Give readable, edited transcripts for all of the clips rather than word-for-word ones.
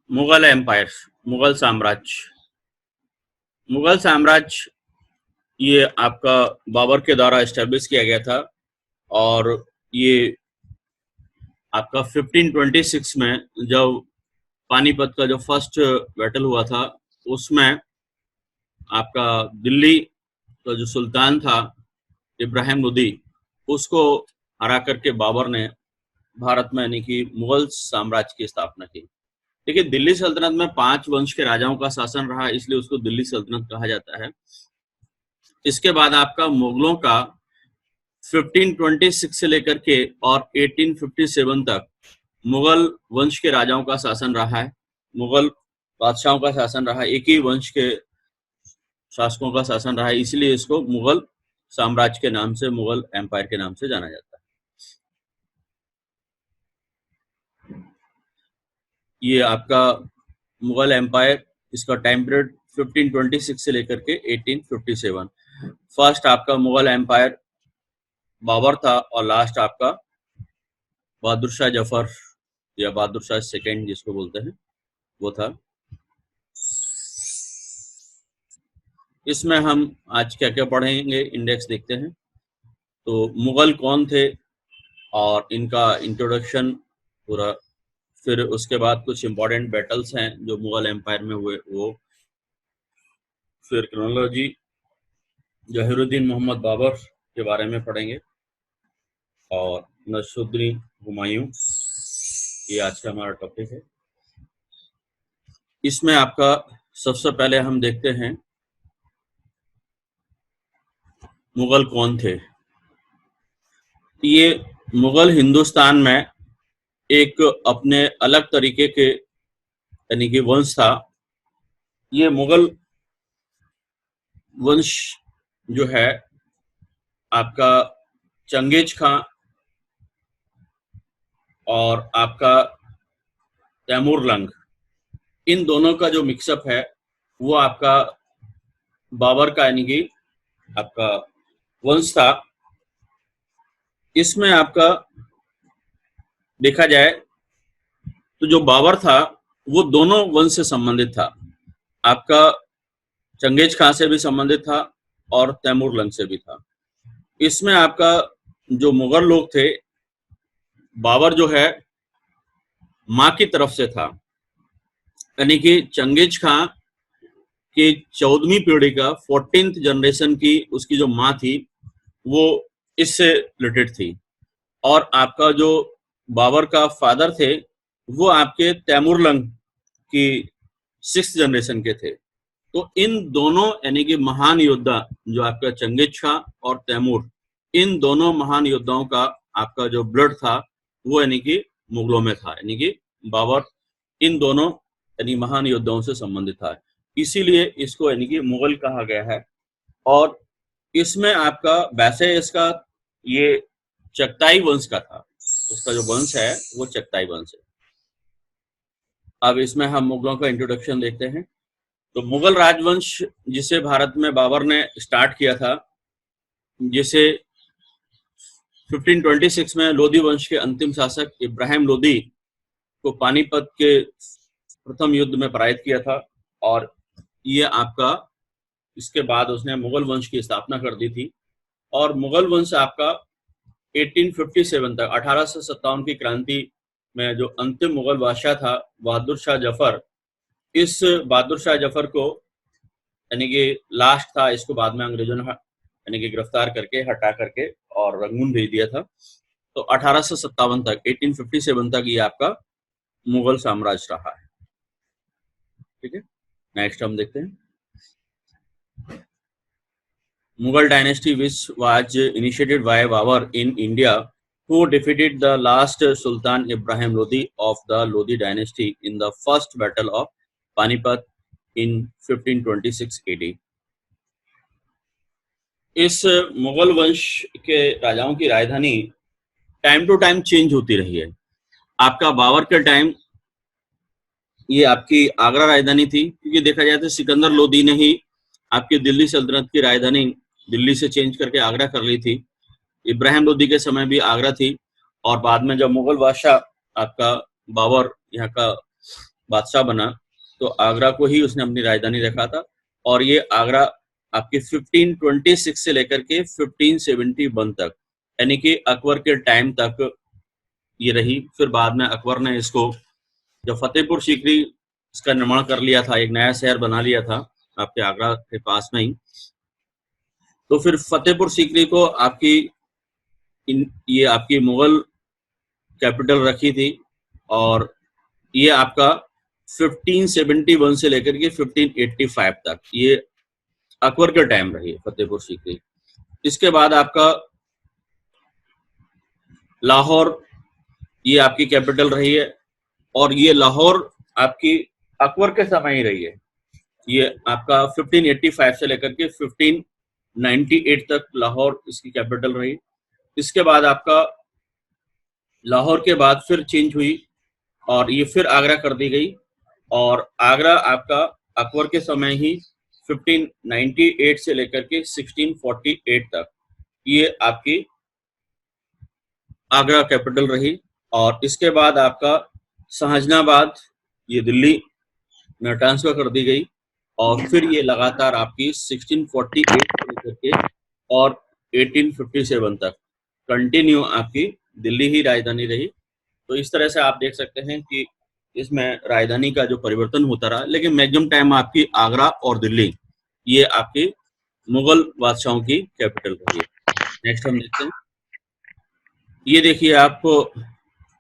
Mughal empire, Mughal साम्राज्य। मुगल साम्राज्य ये आपका बाबर के द्वारा एस्टेब्लिश किया गया था और ये आपका 1526 में जब पानीपत का जो फर्स्ट बैटल हुआ था उसमें आपका दिल्ली का जो सुल्तान था इब्राहिम लोदी, उसको हरा करके बाबर ने भारत में यानी कि मुगल साम्राज्य की स्थापना की। देखिए, दिल्ली सल्तनत में 5 वंश के राजाओं का शासन रहा, इसलिए उसको दिल्ली सल्तनत कहा जाता है। इसके बाद आपका मुगलों का 1526 से लेकर के और 1857 तक मुगल वंश के राजाओं का शासन रहा है, मुगल बादशाहों का शासन रहा है, एक ही वंश के शासकों का शासन रहा है, इसलिए इसको मुगल साम्राज्य के नाम से, मुगल एम्पायर के नाम से जाना जाता है। ये आपका मुगल एम्पायर, इसका टाइम पीरियड 1526 से लेकर के 1857। फर्स्ट आपका मुगल एम्पायर बाबर था और लास्ट आपका बहादुर शाह जफर या बहादुर शाह सेकेंड जिसको बोलते हैं वो था। इसमें हम आज क्या क्या पढ़ेंगे, इंडेक्स देखते हैं। तो मुगल कौन थे और इनका इंट्रोडक्शन पूरा, फिर उसके बाद कुछ इंपॉर्टेंट बैटल्स हैं जो मुगल एम्पायर में हुए वो, फिर क्रोनोलॉजी, जहीरुद्दीन मोहम्मद बाबर के बारे में पढ़ेंगे और नसरुद्दीन हुमायूं, ये आज का हमारा टॉपिक है। इसमें आपका सबसे पहले हम देखते हैं मुगल कौन थे। ये मुगल हिंदुस्तान में एक अपने अलग तरीके के यानी कि वंश था। ये मुगल वंश जो है आपका चंगेज खां और आपका तैमूर लंग, इन दोनों का जो मिक्सअप है वो आपका बाबर का यानी कि आपका वंश था। इसमें आपका देखा जाए तो जो बाबर था वो दोनों वंश से संबंधित था, आपका चंगेज खां से भी संबंधित था और तैमूर लंग से भी था। इसमें आपका जो मुगल लोग थे, बाबर जो है माँ की तरफ से था, यानी कि चंगेज खां की 14वीं पीढ़ी का 14th जनरेशन की उसकी जो माँ थी वो इससे रिलेटेड थी। और आपका जो बाबर का फादर थे वो आपके तैमूर लंग की 6th जनरेशन के थे। तो इन दोनों यानी कि महान योद्धा जो आपका चंगेज खां और तैमूर, इन दोनों महान योद्धाओं का आपका जो ब्लड था वो यानी कि मुगलों में था, यानी कि बाबर इन दोनों यानी महान योद्धाओं से संबंधित था, इसीलिए इसको यानी कि मुगल कहा गया है। और इसमें आपका वैसे इसका ये चगताई वंश का था, उसका जो वंश है वो चगताई वंश है। अब इसमें हम मुगलों का इंट्रोडक्शन देखते हैं। तो मुगल राजवंश जिसे भारत में बाबर ने स्टार्ट किया था, जिसे 1526 में लोदी वंश के अंतिम शासक इब्राहिम लोदी को पानीपत के प्रथम युद्ध में पराजित किया था, और ये आपका इसके बाद उसने मुगल वंश की स्थापना कर दी थी। और मुगल वंश आपका 1857 तक 1857 की क्रांति में जो अंतिम मुगल बादशाह था बहादुर शाह जफर, इस बहादुर शाह जफर को यानी कि लास्ट था, इसको बाद में अंग्रेजों ने यानी कि गिरफ्तार करके हटा करके और रंगून भेज दिया था। तो 1857 तक 1857 तक ये आपका मुगल साम्राज्य रहा है। ठीक है, नेक्स्ट हम देखते हैं Mughal dynasty which was initiated by Babur in India, who defeated the last Sultan Ibrahim Lodi of the Lodi dynasty in the first battle of Panipat in 1526 AD। इस मुगल वंश के राजाओं की राजधानी टाइम टू टाइम चेंज होती रही है। आपका बाबर के टाइम ये आपकी आगरा राजधानी थी, क्योंकि देखा जाए तो सिकंदर लोदी ने ही आपकी दिल्ली सल्तनत की राजधानी दिल्ली से चेंज करके आगरा कर ली थी। इब्राहिम लोदी के समय भी आगरा थी, और बाद में जब मुगल बादशाह आपका बाबर यहाँ का बादशाह बना तो आगरा को ही उसने अपनी राजधानी रखा था। और ये आगरा आपके 1526 से लेकर के 1571 तक, यानी कि अकबर के टाइम तक ये रही। फिर बाद में अकबर ने इसको, जब फतेहपुर सीकरी इसका निर्माण कर लिया था, एक नया शहर बना लिया था आपके आगरा के पास में ही, तो फिर फतेहपुर सीकरी को ये आपकी मुगल कैपिटल रखी थी। और ये आपका 1571 से लेकर के 1585 तक ये अकबर के टाइम रही फतेहपुर सीकरी। इसके बाद आपका लाहौर, ये आपकी कैपिटल रही है। और ये लाहौर आपकी अकबर के समय ही रही है। ये आपका 1585 से लेकर के 1598 तक लाहौर इसकी कैपिटल रही। इसके बाद आपका लाहौर के बाद फिर चेंज हुई और ये फिर आगरा कर दी गई। और आगरा आपका अकबर के समय ही 1598 से लेकर के 1648 तक ये आपकी आगरा कैपिटल रही। और इसके बाद आपका शाहजहानाबाद ये दिल्ली में ट्रांसफर कर दी गई। और फिर ये लगातार आपकी 1648 से लेकर के और 1857 तक कंटिन्यू आपकी दिल्ली ही राजधानी रही। तो इस तरह से आप देख सकते हैं कि इसमें राजधानी का जो परिवर्तन होता रहा, लेकिन मैक्सिमम टाइम आपकी आगरा और दिल्ली ये आपकी मुगल बादशाहों की कैपिटल रही है। नेक्स्ट हम देखते हैं, ये देखिए आपको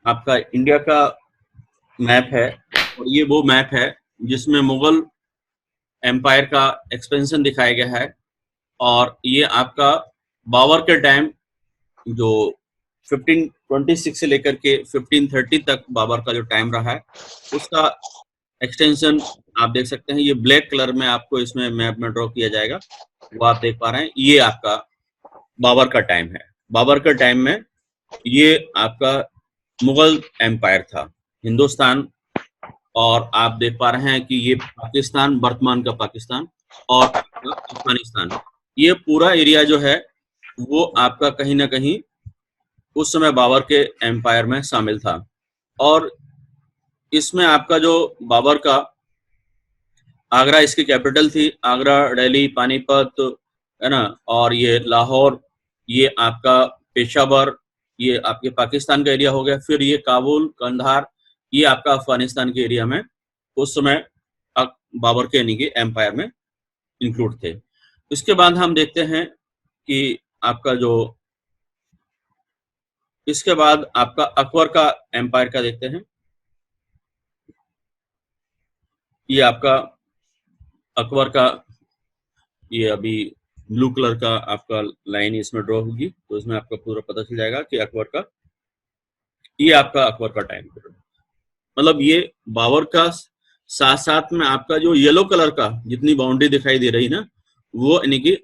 आपका इंडिया का मैप है। और ये वो मैप है जिसमें मुगल एम्पायर का एक्सपेंशन दिखाया गया है। और ये आपका बाबर के टाइम जो 1526 से लेकर के 1530 तक बाबर का जो टाइम रहा है उसका एक्सटेंशन आप देख सकते हैं। ये ब्लैक कलर में आपको इसमें मैप में ड्रॉ किया जाएगा, वो आप देख पा रहे हैं। ये आपका बाबर का टाइम है। बाबर के टाइम में ये आपका मुगल एम्पायर था, हिंदुस्तान। और आप देख पा रहे हैं कि ये पाकिस्तान, वर्तमान का पाकिस्तान और अफगानिस्तान, ये पूरा एरिया जो है वो आपका कहीं ना कहीं उस समय बाबर के एम्पायर में शामिल था। और इसमें आपका जो बाबर का आगरा इसकी कैपिटल थी, आगरा, दिल्ली, पानीपत, है ना, और ये लाहौर, ये आपका पेशावर, ये आपके पाकिस्तान का एरिया हो गया। फिर ये काबुल, कंधार, ये आपका अफगानिस्तान के एरिया में उस समय बाबर के यानी कि एम्पायर में इंक्लूड थे। इसके बाद हम देखते हैं कि आपका जो इसके बाद आपका अकबर का एम्पायर का देखते हैं। ये आपका अकबर का, ये अभी ब्लू कलर का आपका लाइन इसमें ड्रॉ होगी तो इसमें आपका पूरा पता चल जाएगा कि अकबर का, ये आपका अकबर का टाइम पीरियड, मतलब ये बाबर का साथ साथ में आपका जो येलो कलर का जितनी बाउंड्री दिखाई दे रही ना, वो यानी कि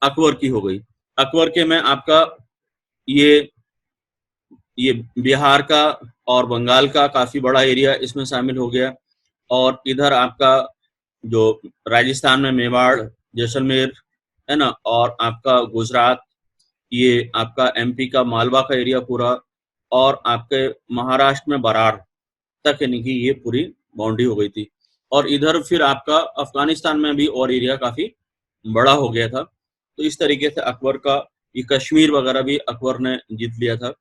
अकबर की हो गई। अकबर के में आपका ये बिहार का और बंगाल का काफी बड़ा एरिया इसमें शामिल हो गया। और इधर आपका जो राजस्थान में मेवाड़, जैसलमेर, है ना, और आपका गुजरात, ये आपका एमपी का मालवा का एरिया पूरा, और आपके महाराष्ट्र में बरार तक यानी कि ये पूरी बाउंड्री हो गई थी। और इधर फिर आपका अफगानिस्तान में भी और एरिया काफी बड़ा हो गया था। तो इस तरीके से अकबर का ये कश्मीर वगैरह भी अकबर ने जीत लिया था।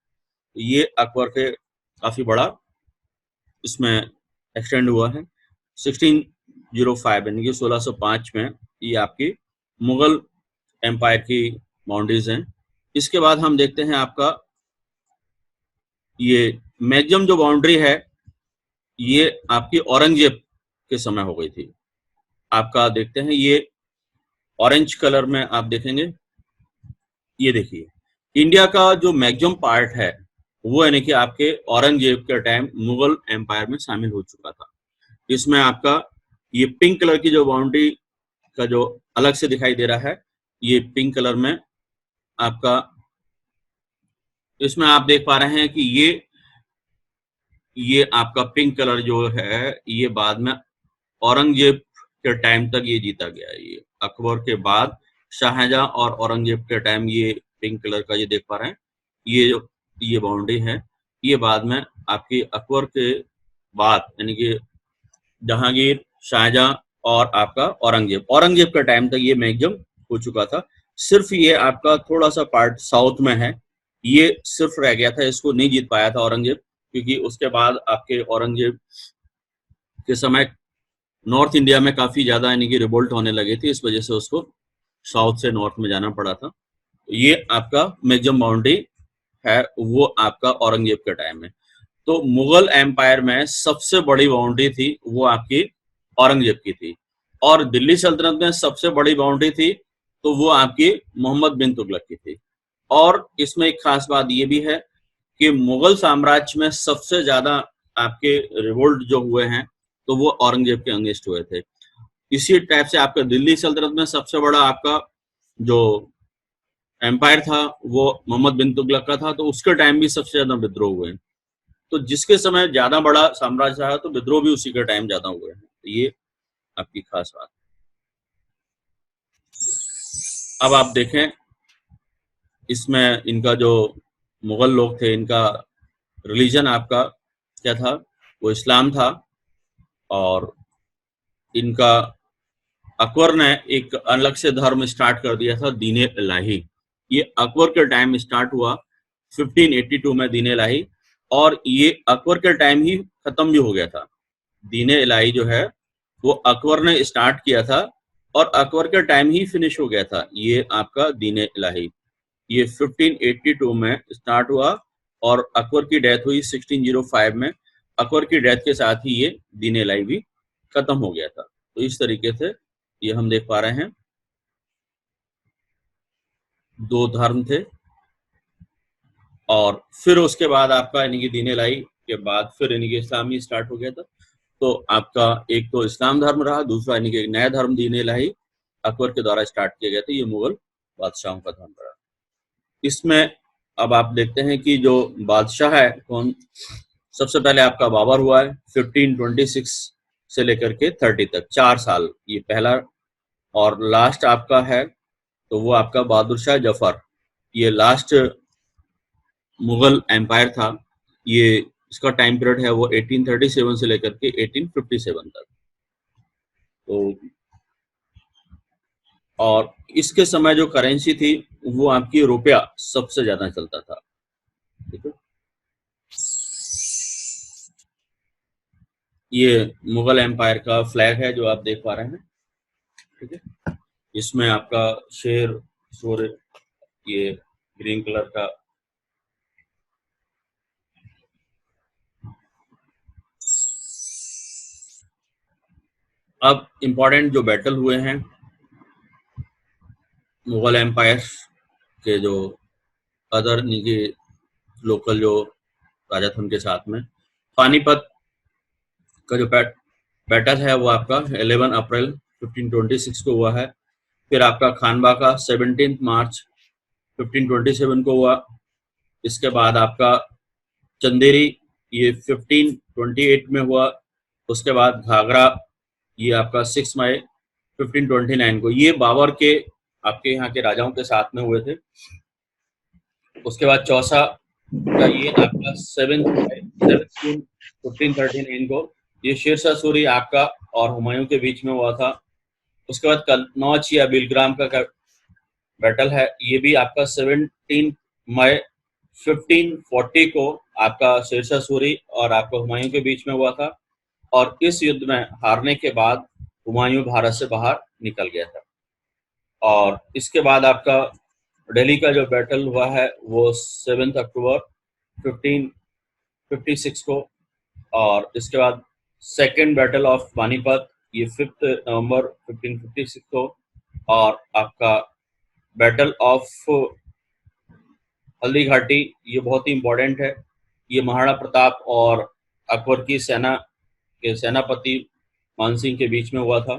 ये अकबर के काफी बड़ा इसमें एक्सटेंड हुआ है। 1605 यानी कि 1605 में ये आपकी मुगल एम्पायर की बाउंड्रीज हैं। इसके बाद हम देखते हैं आपका ये मैक्सिमम जो बाउंड्री है ये आपकी औरंगजेब के समय हो गई थी। आपका देखते हैं ये ऑरेंज कलर में आप देखेंगे, ये देखिए इंडिया का जो मैक्सिमम पार्ट है वो यानी कि आपके औरंगजेब के टाइम मुगल एम्पायर में शामिल हो चुका था। इसमें आपका ये पिंक कलर की जो बाउंड्री का जो अलग से दिखाई दे रहा है, ये पिंक कलर में आपका, इसमें आप देख पा रहे हैं कि ये आपका पिंक कलर जो है ये बाद में औरंगजेब के टाइम तक ये जीता गया है। ये अकबर के बाद शाहजहां और औरंगजेब के टाइम ये पिंक कलर का ये देख पा रहे हैं, ये बाउंड्री है, ये बाद में आपकी अकबर के बाद यानी कि जहांगीर, शाहजहां और आपका औरंगजेब। औरंगजेब का टाइम तक ये मैक्सिमम हो चुका था। सिर्फ ये आपका थोड़ा सा पार्ट साउथ में है, ये सिर्फ रह गया था, इसको नहीं जीत पाया था औरंगजेब, क्योंकि उसके बाद आपके औरंगजेब के समय नॉर्थ इंडिया में काफी ज्यादा यानी कि रिवोल्ट होने लगे थे, इस वजह से उसको साउथ से नॉर्थ में जाना पड़ा था। ये आपका मैक्सिमम बाउंड्री है, वो आपका औरंगजेब के टाइम में। तो मुगल एम्पायर में सबसे बड़ी बाउंड्री थी वो आपकी औरंगजेब की थी, और दिल्ली सल्तनत में सबसे बड़ी बाउंड्री थी तो वो आपकी मोहम्मद बिन तुगलक की थी। और इसमें एक खास बात ये भी है कि मुगल साम्राज्य में सबसे ज्यादा आपके रिवोल्ट जो हुए हैं तो वो औरंगजेब के अगेंस्ट हुए थे। इसी टाइप से आपका दिल्ली सल्तनत में सबसे बड़ा आपका जो एम्पायर था वो मोहम्मद बिन तुगलक का था, तो उसके टाइम भी सबसे ज्यादा विद्रोह हुए। तो जिसके समय ज्यादा बड़ा साम्राज्य रहा तो विद्रोह भी उसी के टाइम ज्यादा हुए हैं। तो ये आपकी खास बात। अब आप देखें इसमें इनका जो मुगल लोग थे, इनका रिलीजन आपका क्या था, वो इस्लाम था। और इनका अकबर ने एक अलग से धर्म स्टार्ट कर दिया था, दीन इलाही। ये अकबर के टाइम स्टार्ट हुआ 1582 में दीन इलाही, और ये अकबर के टाइम ही खत्म भी हो गया था। दीन इलाही जो है वो अकबर ने स्टार्ट किया था और अकबर के टाइम ही फिनिश हो गया था। ये आपका दीन इलाही ये 1582 में स्टार्ट हुआ और अकबर की डेथ हुई 1605 में। अकबर की डेथ के साथ ही ये दीन इलाही भी खत्म हो गया था। तो इस तरीके से ये हम देख पा रहे हैं, दो धर्म थे। और फिर उसके बाद आपका यानी कि दीन इलाही के बाद फिर यानी कि इस्लामी स्टार्ट हो गया था। तो आपका एक तो इस्लाम धर्म रहा, दूसरा यानी कि एक नया धर्म दीन इलाही अकबर के द्वारा स्टार्ट किया गया था, ये मुगल बादशाहों का धर्म रहा। इसमें अब आप देखते हैं कि जो बादशाह है कौन, सबसे पहले आपका बाबर हुआ है 1526 से लेकर के 30 तक, 4 साल ये पहला। और लास्ट आपका है तो वो आपका बहादुर शाह जफर, ये लास्ट मुगल एम्पायर था। ये इसका टाइम पीरियड है वो 1837 से लेकर के 1857 तक। तो और इसके समय जो करेंसी थी वो आपकी रुपया सबसे ज्यादा चलता था। ठीक है, ये मुगल एम्पायर का फ्लैग है जो आप देख पा रहे हैं। ठीक है, इसमें आपका शेर, सूर्य, ये ग्रीन कलर का। अब इम्पोर्टेंट जो बैटल हुए हैं मुगल एम्पायर के, जो अदर निजी लोकल जो राजा थे उनके साथ में, पानीपत का जो बैटल है वो आपका 11 अप्रैल 1526 को हुआ है। फिर आपका खानवा का 17 मार्च 1527 को हुआ। इसके बाद आपका चंदेरी ये 1528 में हुआ। उसके बाद घाघरा ये आपका 6 मई 1529 को, ये बाबर के आपके यहाँ के राजाओं के साथ में हुए थे। उसके बाद चौसा का ये आपका 7 जून 1539 को, ये शेरशाह सूरी आपका और हुमायूं के बीच में हुआ था। उसके बाद कन्नौज या बिलग्राम का बैटल है, ये भी आपका 17 मई 1540 को आपका शेरशाह सूरी और आपका हुमायूं के बीच में हुआ था। और इस युद्ध में हारने के बाद हुमायूं भारत से बाहर निकल गया था। और इसके बाद आपका दिल्ली का जो बैटल हुआ है वो 7 अक्टूबर 1556 को। और इसके बाद सेकेंड बैटल ऑफ पानीपत ये 5 नवंबर 1556 को। और आपका बैटल ऑफ हल्दी घाटी ये बहुत ही इम्पोर्टेंट है, ये महाराणा प्रताप और अकबर की सेना के सेनापति मान सिंह के बीच में हुआ था।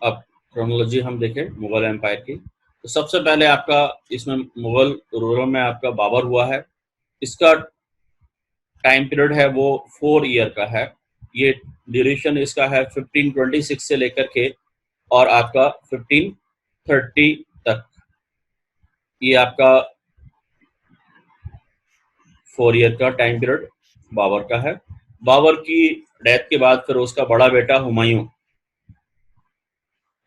अब क्रोनोलॉजी हम देखें मुगल एम्पायर की, तो सबसे पहले आपका इसमें मुगल रूलर में आपका बाबर हुआ है। इसका टाइम पीरियड है वो 4 ईयर का है। ये ड्यूरेशन इसका है 1526 से लेकर के और आपका 1530 तक। ये आपका 4 ईयर का टाइम पीरियड बाबर का है। बाबर की डेथ के बाद फिर उसका बड़ा बेटा हुमायूं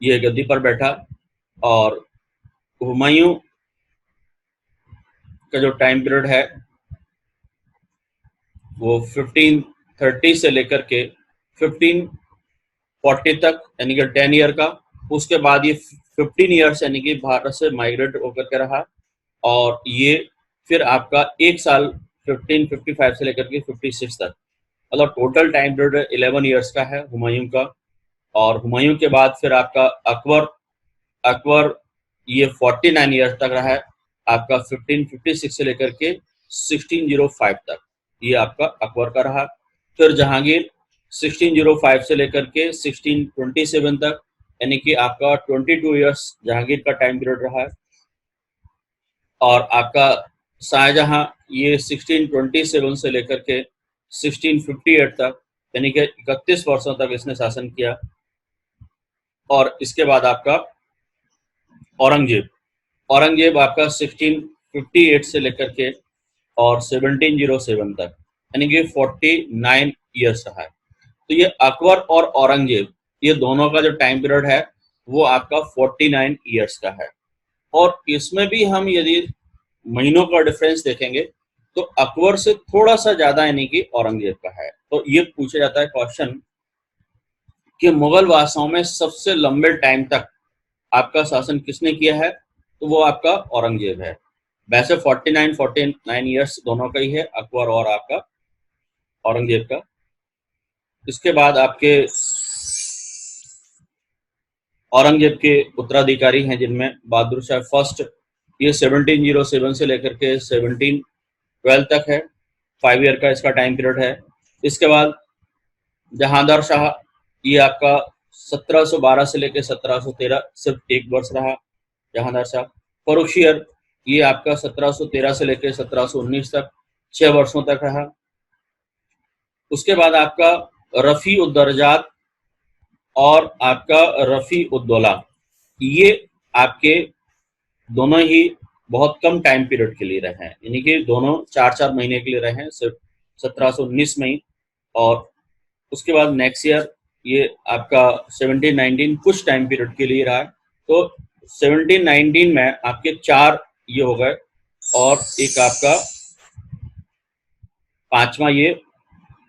ये गद्दी पर बैठा, और हुमायूं का जो टाइम पीरियड है वो 1530 से लेकर के 1540 तक, यानी कि 10 ईयर का। उसके बाद ये 15 ईयर्स यानी कि भारत से माइग्रेट होकर के रहा, और ये फिर आपका एक साल 1555 से लेकर के 56 तक, मतलब टोटल टाइम पीरियड 11 ईयर्स का है हुमायूं का। और हुमायूं के बाद फिर आपका अकबर अकबर ये 49 ईयर्स तक रहा है, आपका 1556 से लेकर के 1605 तक, ये आपका अकबर का रहा। फिर जहांगीर 1605 से लेकर के 1627 तक, यानी कि आपका 22 ईयर्स जहांगीर का टाइम पीरियड रहा है। और आपका शाहजहां ये 1627 से लेकर के 1658 तक, यानी कि 31 वर्षों तक इसने शासन किया। और इसके बाद आपका औरंगजेब औरंगजेब आपका 1658 से लेकर के और 1707 तक, यानी कि 49 ईयर्स रहा है। तो ये अकबर और औरंगजेब ये दोनों का जो टाइम पीरियड है वो आपका 49 ईयर्स का है। और इसमें भी हम यदि महीनों का डिफरेंस देखेंगे तो अकबर से थोड़ा सा ज्यादा यानी कि औरंगजेब का है। तो ये पूछा जाता है क्वेश्चन कि मुगल बादशाहों में सबसे लंबे टाइम तक आपका शासन किसने किया है, तो वो आपका औरंगजेब है। वैसे 49 ईयर्स दोनों का ही है, अकबर और आपका औरंगजेब का। इसके बाद आपके औरंगजेब के उत्तराधिकारी हैं जिनमें बहादुर शाह फर्स्ट, ये 1707 से लेकर के 1712 तक है, 5 ईयर का इसका टाइम पीरियड है। इसके बाद जहांदार शाह ये आपका 1712 से लेकर 1713, सिर्फ एक वर्ष रहा जहांदार शाह। फर्रुखसियर ये आपका 1713 से लेकर 1719 तक 6 वर्षों तक रहा। उसके बाद आपका रफी उद्दरजात और आपका रफी उद्दौला, ये आपके दोनों ही बहुत कम टाइम पीरियड के लिए रहे हैं, यानी कि दोनों 4-4 महीने के लिए रहे हैं, सिर्फ 1719 में ही। और उसके बाद नेक्स्ट ईयर ये आपका 1719 कुछ टाइम पीरियड के लिए रहा। तो 1719 में आपके 4 ये हो गए, और एक आपका 5वां ये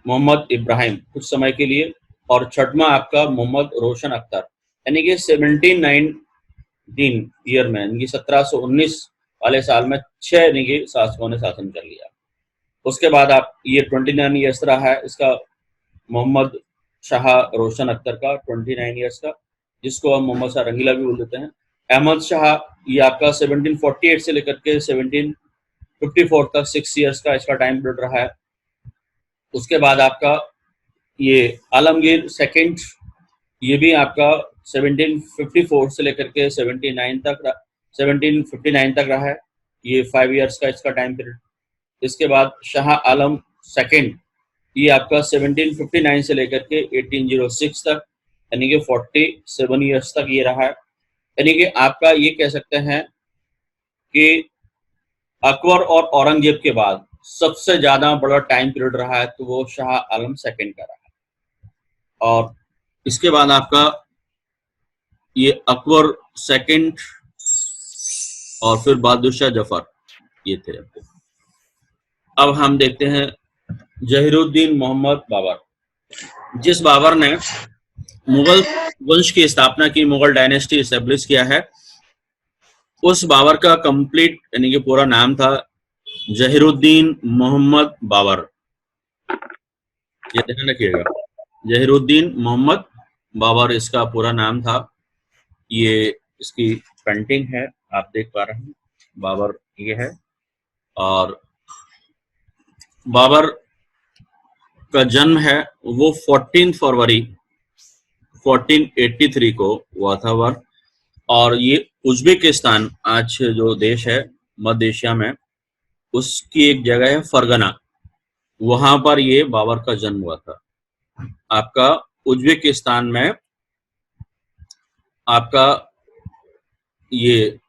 मोहम्मद इब्राहिम कुछ समय के लिए, और 6वां आपका मोहम्मद रोशन अख्तर, यानी कि 1719 ईयर में, यानी कि 1719 वाले साल में 6 यानी कि शासकों ने शासन कर लिया। उसके बाद आप ये 29 ईयर्स रहा है इसका मोहम्मद शाह रोशन अख्तर का 29 ईयर्स का, जिसको हम मोहम्मद शाह रंगीला भी बोल देते हैं। अहमद शाह ये आपका 1748 से लेकर के 1754 तक 6 ईयर्स का इसका टाइम पीरियड रहा है। उसके बाद आपका ये आलमगीर सेकंड, ये भी आपका 1754 से लेकर के 1759 तक रहा है, ये 5 ईयर्स का इसका टाइम पीरियड। इसके बाद शाह आलम सेकंड, ये आपका 1759 से लेकर के 1806 तक, यानी कि 47 ईयर्स तक ये रहा है। यानी कि आपका ये कह सकते हैं कि अकबर और औरंगजेब के बाद सबसे ज्यादा बड़ा टाइम पीरियड रहा है तो वो शाह आलम सेकंड का रहा है। और इसके बाद आपका ये अकबर सेकंड और फिर बहादुर शाह जफर, ये थे। अब हम देखते हैं जहीरुद्दीन मोहम्मद बाबर। जिस बाबर ने मुगल वंश की स्थापना की, मुगल डायनेस्टी एस्टेब्लिश किया है, उस बाबर का कंप्लीट यानी कि पूरा नाम था जहीरुद्दीन मोहम्मद बाबर। ये ध्यान रखिएगा, जहीरुद्दीन मोहम्मद बाबर इसका पूरा नाम था। ये इसकी पेंटिंग है, आप देख पा रहे हैं, बाबर ये है। और बाबर का जन्म है वो 14 फरवरी 1483 को हुआ था वर्ष। और ये उज्बेकिस्तान, आज जो देश है मध्य एशिया में, उसकी एक जगह है फरगना, वहां पर ये बाबर का जन्म हुआ था। आपका उज्बेकिस्तान में आपका ये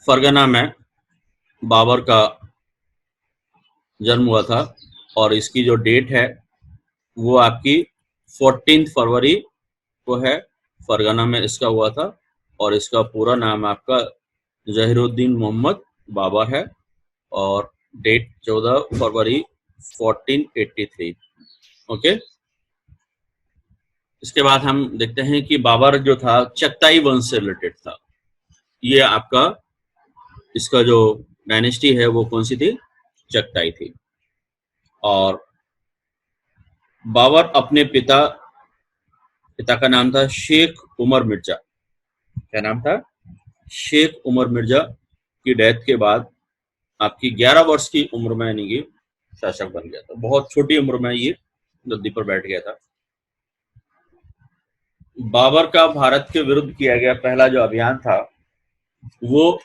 फरगना में बाबर का जन्म हुआ था और इसकी जो डेट है वो आपकी 14 फरवरी को है, फरगना में इसका हुआ था। और इसका पूरा नाम आपका जहीरुद्दीन मोहम्मद बाबर है और डेट 14 फरवरी 1483। ओके, इसके बाद हम देखते हैं कि बाबर जो था चगताई वंश से रिलेटेड था। ये आपका इसका जो डायनेस्टी है वो कौन सी थी? चगताई थी। और बाबर अपने पिता का नाम था शेख उमर मिर्जा। क्या नाम था? शेख उमर मिर्जा की डेथ के बाद आपकी 11 वर्ष की उम्र में यानी कि शासक बन गया था। बहुत छोटी उम्र में ये गद्दी पर बैठ गया था। बाबर का भारत के विरुद्ध किया गया पहला जो अभियान था वो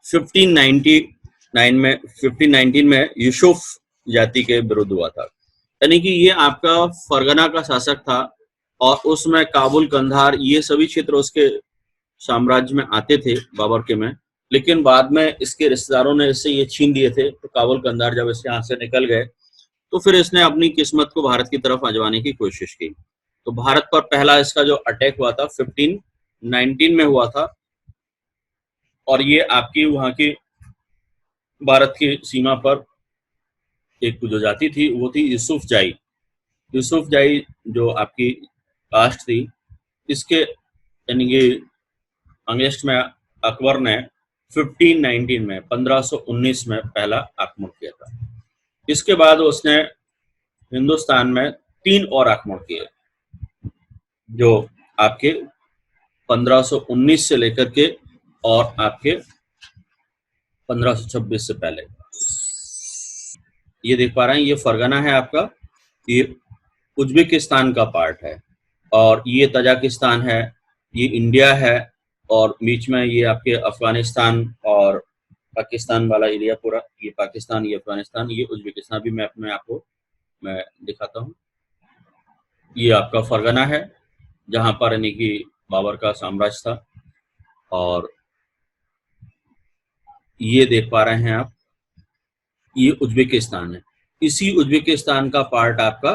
1519 में यूसुफ जाति के विरुद्ध हुआ था। यानी कि ये आपका फरगना का शासक था और उसमें काबुल, कंधार ये सभी क्षेत्र उसके साम्राज्य में आते थे बाबर के में। लेकिन बाद में इसके रिश्तेदारों ने इससे ये छीन लिए थे। तो काबुल, कंधार जब इसके हाथ से निकल गए तो फिर इसने अपनी किस्मत को भारत की तरफ आजमाने की कोशिश की। तो भारत पर पहला इसका जो अटैक हुआ था 1519 में हुआ था और ये आपकी वहां की भारत की सीमा पर एक जो जाति थी वो थी यूसुफ जाई। यूसुफ जाई जो आपकी कास्ट थी, इसके यानी कि अगेंस्ट में अकबर ने 1519 में पहला आक्रमण किया था। इसके बाद उसने हिंदुस्तान में 3 और आक्रमण किए जो आपके 1519 से लेकर के और आपके 1526 से पहले। ये देख पा रहे हैं, ये फरगना है आपका, ये उज्बेकिस्तान का पार्ट है और ये तजाकिस्तान है, ये इंडिया है और बीच में ये आपके अफगानिस्तान और पाकिस्तान वाला एरिया पूरा, ये पाकिस्तान, ये अफगानिस्तान, ये उज्बेकिस्तान। भी मैप में आपको मैं दिखाता हूँ। ये आपका फरगना है जहां पर यानी कि बाबर का साम्राज्य था और ये देख पा रहे हैं आप, ये उज्बेकिस्तान है। इसी उज्बेकिस्तान का पार्ट आपका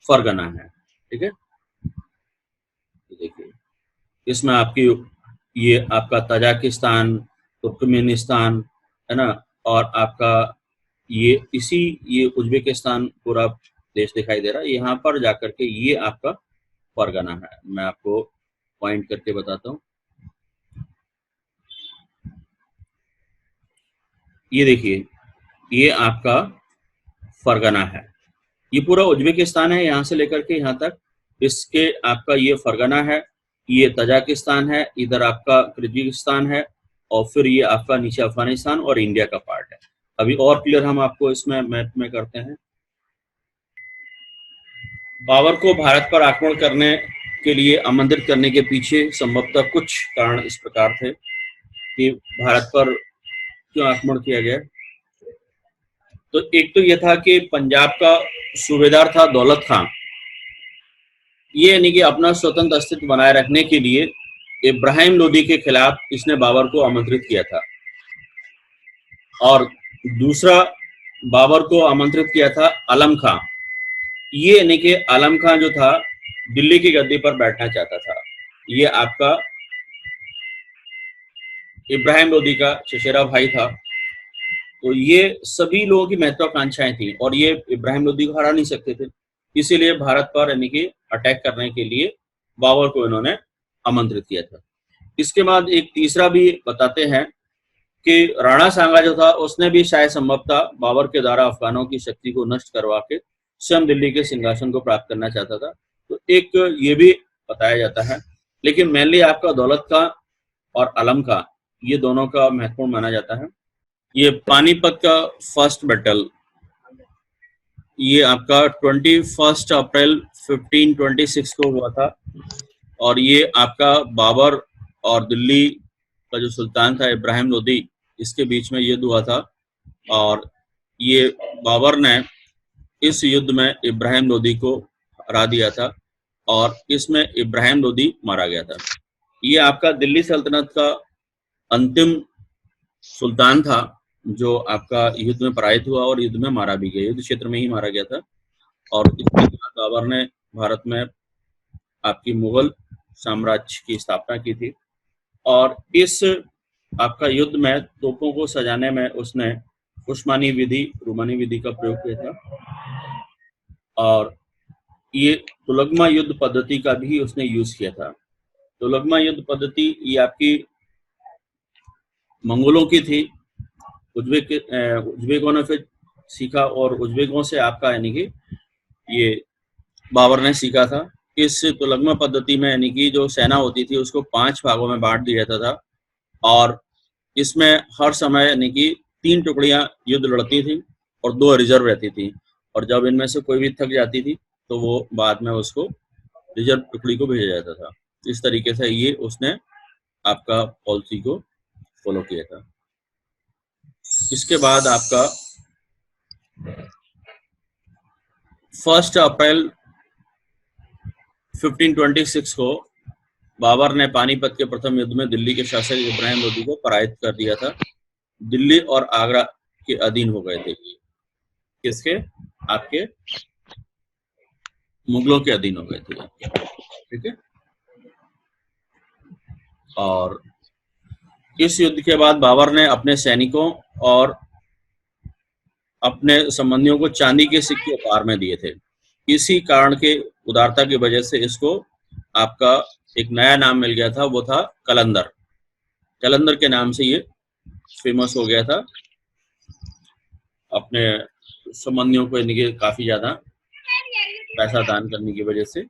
फरगना है। ठीक है, देखिए इसमें आपकी ये आपका तजाकिस्तान, तुर्कमेनिस्तान है ना, और आपका ये उज्बेकिस्तान पूरा देश दिखाई दे रहा है। यहाँ पर जाकर के ये आपका फरगना है। मैं आपको पॉइंट करके बताता हूँ। ये देखिए, ये आपका फरगना है, ये पूरा उज्बेकिस्तान है यहाँ से लेकर के यहाँ तक। इसके आपका ये फरगना है, ये तजाकिस्तान है, इधर आपका किर्गिस्तान है और फिर ये आपका नीचे अफगानिस्तान और इंडिया का पार्ट है। अभी और क्लियर हम आपको इसमें मैप में करते हैं। बाबर को भारत पर आक्रमण करने के लिए आमंत्रित करने के पीछे संभवतः कुछ कारण इस प्रकार थे कि भारत पर क्यों आक्रमण किया गया। तो एक तो यह था कि पंजाब का सूबेदार था दौलत खान, ये यानी कि अपना स्वतंत्र अस्तित्व बनाए रखने के लिए इब्राहिम लोदी के खिलाफ इसने बाबर को आमंत्रित किया था। और दूसरा बाबर को आमंत्रित किया था आलम खां। ये यानी कि आलम खां जो था दिल्ली की गद्दी पर बैठना चाहता था। ये आपका इब्राहिम लोदी का चचेरा भाई था। तो ये सभी लोगों की महत्वाकांक्षाएं थी और ये इब्राहिम लोदी को हरा नहीं सकते थे, इसीलिए भारत पर यानी कि अटैक करने के लिए बाबर को इन्होंने आमंत्रित किया था। इसके बाद एक तीसरा भी बताते हैं कि राणा सांगा जो था उसने भी शायद संभवतः बाबर के द्वारा अफगानों की शक्ति को नष्ट करवा के स्वयं दिल्ली के सिंहासन को प्राप्त करना चाहता था। तो एक ये भी बताया जाता है। लेकिन मेनली आपका दौलत का और आलम का ये दोनों का महत्वपूर्ण माना जाता है। ये पानीपत का फर्स्ट बैटल, ये आपका 21 अप्रैल 1526 को हुआ था और ये आपका बाबर और दिल्ली का जो सुल्तान था इब्राहिम लोदी, इसके बीच में युद्ध हुआ था और ये बाबर ने इस युद्ध में इब्राहिम लोदी को हरा दिया था और इसमें इब्राहिम लोदी मारा गया था। ये आपका दिल्ली सल्तनत का अंतिम सुल्तान था जो आपका युद्ध में पराजित हुआ और युद्ध में मारा भी गया, युद्ध क्षेत्र में ही मारा गया था। और इसके बाद बाबर ने भारत में आपकी मुगल साम्राज्य की स्थापना की थी। और इस आपका युद्ध में तोपों को सजाने में उसने उस्मानी विधि, रूमानी विधि का प्रयोग किया था। और ये तुलगमा युद्ध पद्धति का भी उसने यूज किया था। तुलगमा युद्ध पद्धति ये आपकी मंगोलों की थी, उज्बेकों ने फिर सीखा और उज्बेकों से आपका यानी कि ये बाबर ने सीखा था। इस तुलगमा पद्धति में यानी कि जो सेना होती थी उसको 5 भागों में बांट दिया जाता था और इसमें हर समय यानी कि 3 टुकड़ियां युद्ध लड़ती थी और 2 रिजर्व रहती थी। और जब इनमें से कोई भी थक जाती थी तो वो बाद में उसको रिजर्व टुकड़ी को भेजा जाता था। इस तरीके से ये उसने आपका पॉलिसी को फॉलो किया था। इसके बाद आपका 1 अप्रैल 1526 को बाबर ने पानीपत के प्रथम युद्ध में दिल्ली के शासक इब्राहिम लोदी को पराजित कर दिया था। दिल्ली और आगरा के अधीन हो गए थे ये। किसके? आपके मुगलों के अधीन हो गए थे, ठीक है। और इस युद्ध के बाद बाबर ने अपने सैनिकों और अपने संबंधियों को चांदी के सिक्के उपहार में दिए थे। इसी कारण के उदारता की वजह से इसको आपका एक नया नाम मिल गया था, वो था कलंदर। कलंदर के नाम से ये फेमस हो गया था अपने संबंधियों को, यानी कि काफी ज्यादा पैसा दान करने की वजह से।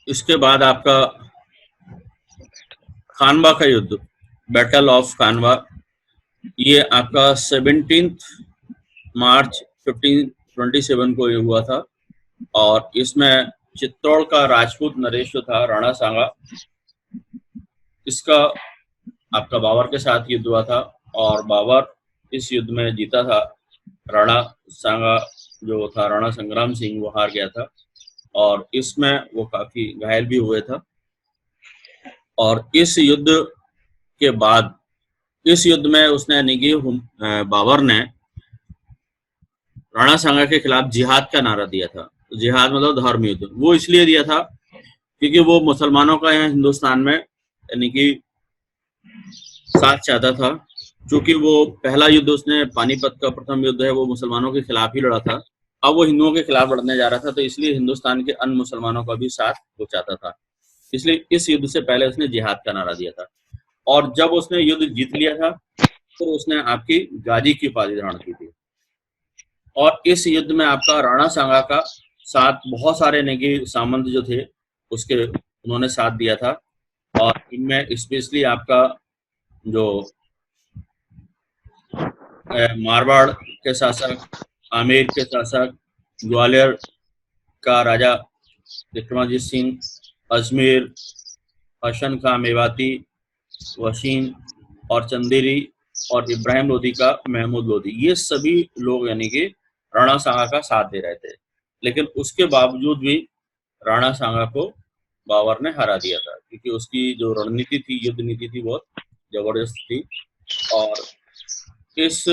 इसके बाद आपका खानवा का युद्ध, बैटल ऑफ खानवा, ये आपका 17 मार्च 1527 को ये हुआ था। और इसमें चित्तौड़ का राजपूत नरेश जो था राणा सांगा, इसका आपका बाबर के साथ युद्ध हुआ था और बाबर इस युद्ध में जीता था। राणा सांगा जो था, राणा संग्राम सिंह, वो हार गया था और इसमें वो काफी घायल भी हुए था। और इस युद्ध के बाद, इस युद्ध में उसने यानी कि बाबर ने राणा सांगा के खिलाफ जिहाद का नारा दिया था। जिहाद मतलब धर्म युद्ध। वो इसलिए दिया था क्योंकि वो मुसलमानों का यहाँ हिंदुस्तान में यानी कि साथ चाहता था। क्योंकि वो पहला युद्ध उसने, पानीपत का प्रथम युद्ध है, वो मुसलमानों के खिलाफ ही लड़ा था। अब वो हिंदुओं के खिलाफ लड़ने जा रहा था, तो इसलिए हिंदुस्तान के अन्य मुसलमानों का भी साथ वो चाहता था। इसलिए इस युद्ध से पहले उसने जिहाद का नारा दिया था। और जब उसने युद्ध जीत लिया था तो उसने आपकी गाजी की उपाधि धारण की थी। और इस युद्ध में आपका राणा सांगा का साथ बहुत सारे नेगी सामंत जो थे उसके, उन्होंने साथ दिया था। और इनमें स्पेशली आपका जो मारवाड़ के शासक, आमेर के शासक, ग्वालियर का राजा विक्रमाजीत सिंह, अजमेर, हसन खां मेवाती, वसीम और चंदेरी और इब्राहिम लोदी का महमूद लोदी, ये सभी लोग यानी कि राणा सांगा का साथ दे रहे थे। लेकिन उसके बावजूद भी राणा सांगा को बाबर ने हरा दिया था क्योंकि उसकी जो रणनीति थी, युद्ध नीति थी, बहुत जबरदस्त थी। और इस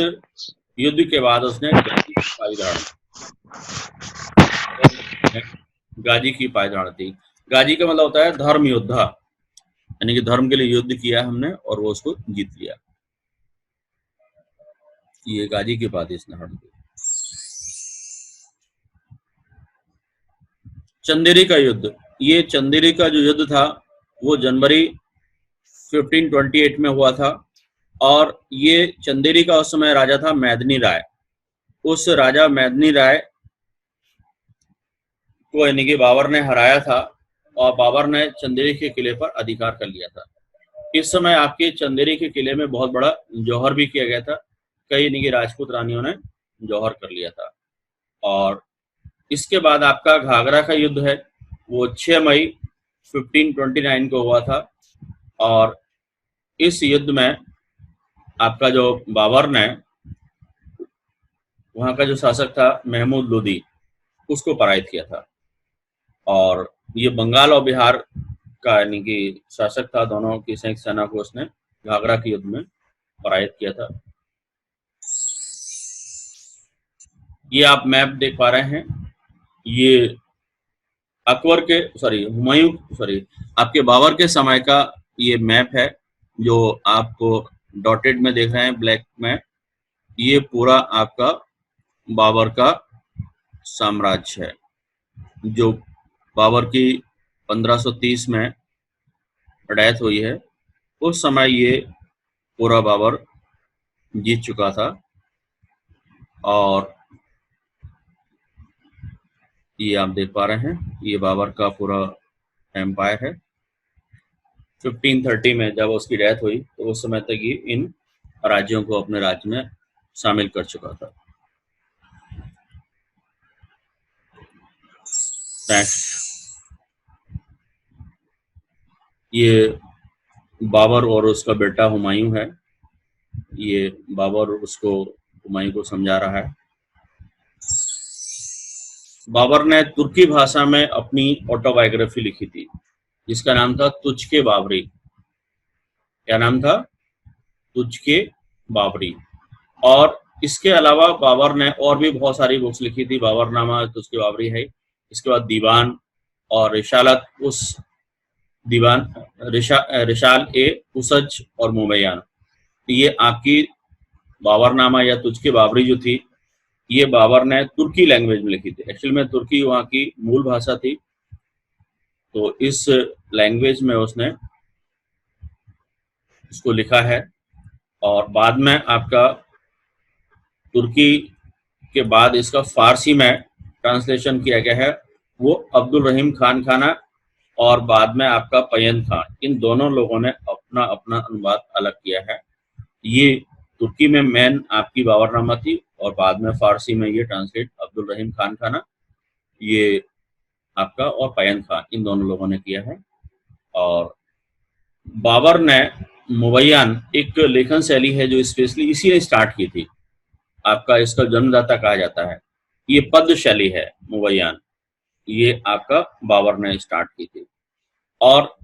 युद्ध के बाद उसने गाजी की पायदान थी। गाजी का मतलब होता है धर्म योद्धा, यानी कि धर्म के लिए युद्ध किया हमने और वो उसको जीत लिया। ये गाजी की बात इसने हट दी। चंदेरी का युद्ध, ये चंदेरी का जो युद्ध था वो जनवरी 1528 में हुआ था। और ये चंदेरी का उस समय राजा था मैदनी राय। उस राजा मैदनी राय को यानी कि बाबर ने हराया था और बाबर ने चंदेरी के किले पर अधिकार कर लिया था। इस समय आपके चंदेरी के किले में बहुत बड़ा जौहर भी किया गया था। कई यानी कि राजपूत रानियों ने जौहर कर लिया था। और इसके बाद आपका घाघरा का युद्ध है, वो 6 मई 1529 को हुआ था। और इस युद्ध में आपका जो बाबर ने वहाँ का जो शासक था महमूद लोदी, उसको पराजित किया था। और ये बंगाल और बिहार का यानी कि शासक था, दोनों की संयुक्त सेना को उसने घाघरा के युद्ध में पराजित किया था। ये आप मैप देख पा रहे हैं, ये अकबर के हुमायूं आपके बाबर के समय का ये मैप है, जो आप डॉटेड में देख रहे हैं ब्लैक में। ये पूरा आपका बाबर का साम्राज्य है, जो बाबर की 1530 में डेथ हुई है। उस समय ये पूरा बाबर जीत चुका था। और ये आप देख पा रहे हैं, ये बाबर का पूरा एम्पायर है। 1530 में जब उसकी डेथ हुई तो उस समय तक ये इन राज्यों को अपने राज्य में शामिल कर चुका था। नेक्स्ट, ये बाबर और उसका बेटा हुमायूं है। ये बाबर उसको हुमायूं को समझा रहा है। बाबर ने तुर्की भाषा में अपनी ऑटोबायोग्राफी लिखी थी, जिसका नाम था तुझ के बाबरी। क्या नाम था? तुझ के बाबरी। और इसके अलावा बाबर ने और भी बहुत सारी बुक्स लिखी थी। बाबरनामा, तुझ के बाबरी है। इसके बाद दीवान और रिसालत उस दीवान रिशाल ए उसज और मुबैयान। ये आपकी बाबरनामा या तुझ के बाबरी जो थी, ये बाबर ने तुर्की लैंग्वेज में लिखी थी। एक्चुअल में तुर्की वहाँ की मूल भाषा थी, तो इस लैंग्वेज में उसने इसको लिखा है। और बाद में आपका तुर्की के बाद इसका फारसी में ट्रांसलेशन किया गया है, वो अब्दुल रहीम खान खाना और बाद में आपका पयन खान, इन दोनों लोगों ने अपना अपना अनुवाद अलग किया है। ये तुर्की में मेन आपकी बाबरनामा थी और बाद में फारसी में ये ट्रांसलेट अब्दुल रहीम खान खाना, ये आपका, और पयन खान, इन दोनों लोगों ने किया है। और बाबर ने मुबैयान एक लेखन शैली है जो स्पेशली इसी ने स्टार्ट की थी। आपका इसका जन्मदाता कहा जाता है। ये पद्य शैली है मुबैयान, ये आपका बाबर ने स्टार्ट की थी। और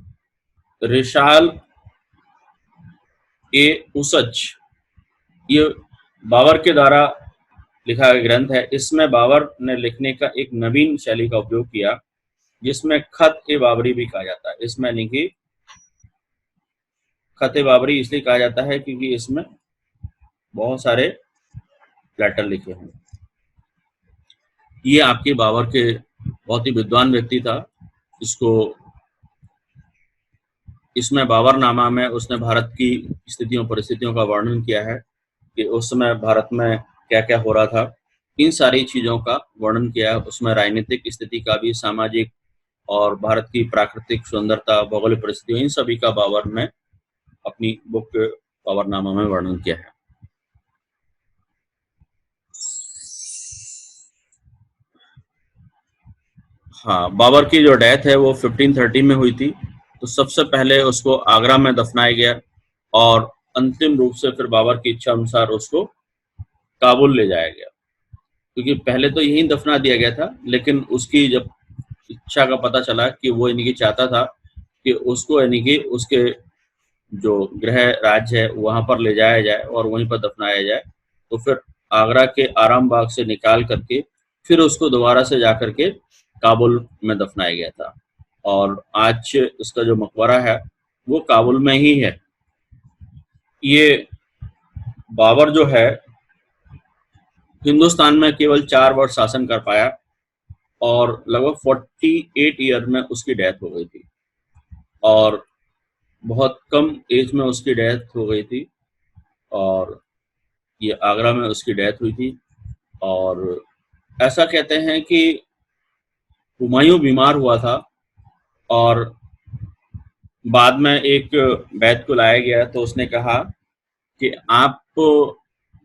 रिशाल ए उसज, ये बाबर के द्वारा लिखा गया ग्रंथ है। इसमें बाबर ने लिखने का एक नवीन शैली का उपयोग किया, जिसमें खत ए बाबरी भी कहा जाता है। इसमें यानी कि खत ए बाबरी इसलिए कहा जाता है क्योंकि इसमें बहुत सारे लेटर लिखे हैं। ये आपके बाबर के बहुत ही विद्वान व्यक्ति था। इसमें बाबरनामा में उसने भारत की स्थितियों परिस्थितियों का वर्णन किया है कि उस समय भारत में क्या क्या हो रहा था। इन सारी चीज़ों का वर्णन किया है। उसमें राजनीतिक स्थिति का भी, सामाजिक और भारत की प्राकृतिक सुंदरता, भौगोलिक परिस्थितियों, इन सभी का बाबर ने अपनी बुक बाबरनामा में वर्णन किया है। हाँ, बाबर की जो डेथ है वो 1530 में हुई थी। तो सबसे पहले उसको आगरा में दफनाया गया और अंतिम रूप से फिर बाबर की इच्छा अनुसार उसको काबुल ले जाया गया, क्योंकि पहले तो यहीं दफना दिया गया था, लेकिन उसकी जब इच्छा का पता चला कि वो यानी कि चाहता था कि उसको यानी कि उसके जो गृह राज्य है वहां पर ले जाया जाए और वहीं पर दफनाया जाए, तो फिर आगरा के आराम बाग से निकाल करके फिर उसको दोबारा से जा करके काबुल में दफनाया गया था। और आज इसका जो मकबरा है वो काबुल में ही है। ये बाबर जो है हिंदुस्तान में केवल 4 वर्ष शासन कर पाया और लगभग 48 ईयर में उसकी डेथ हो गई थी। और बहुत कम एज में उसकी डेथ हो गई थी और ये आगरा में उसकी डेथ हुई थी। और ऐसा कहते हैं कि हुमायूं बीमार हुआ था और बाद में एक वैद्य को लाया गया, तो उसने कहा कि आप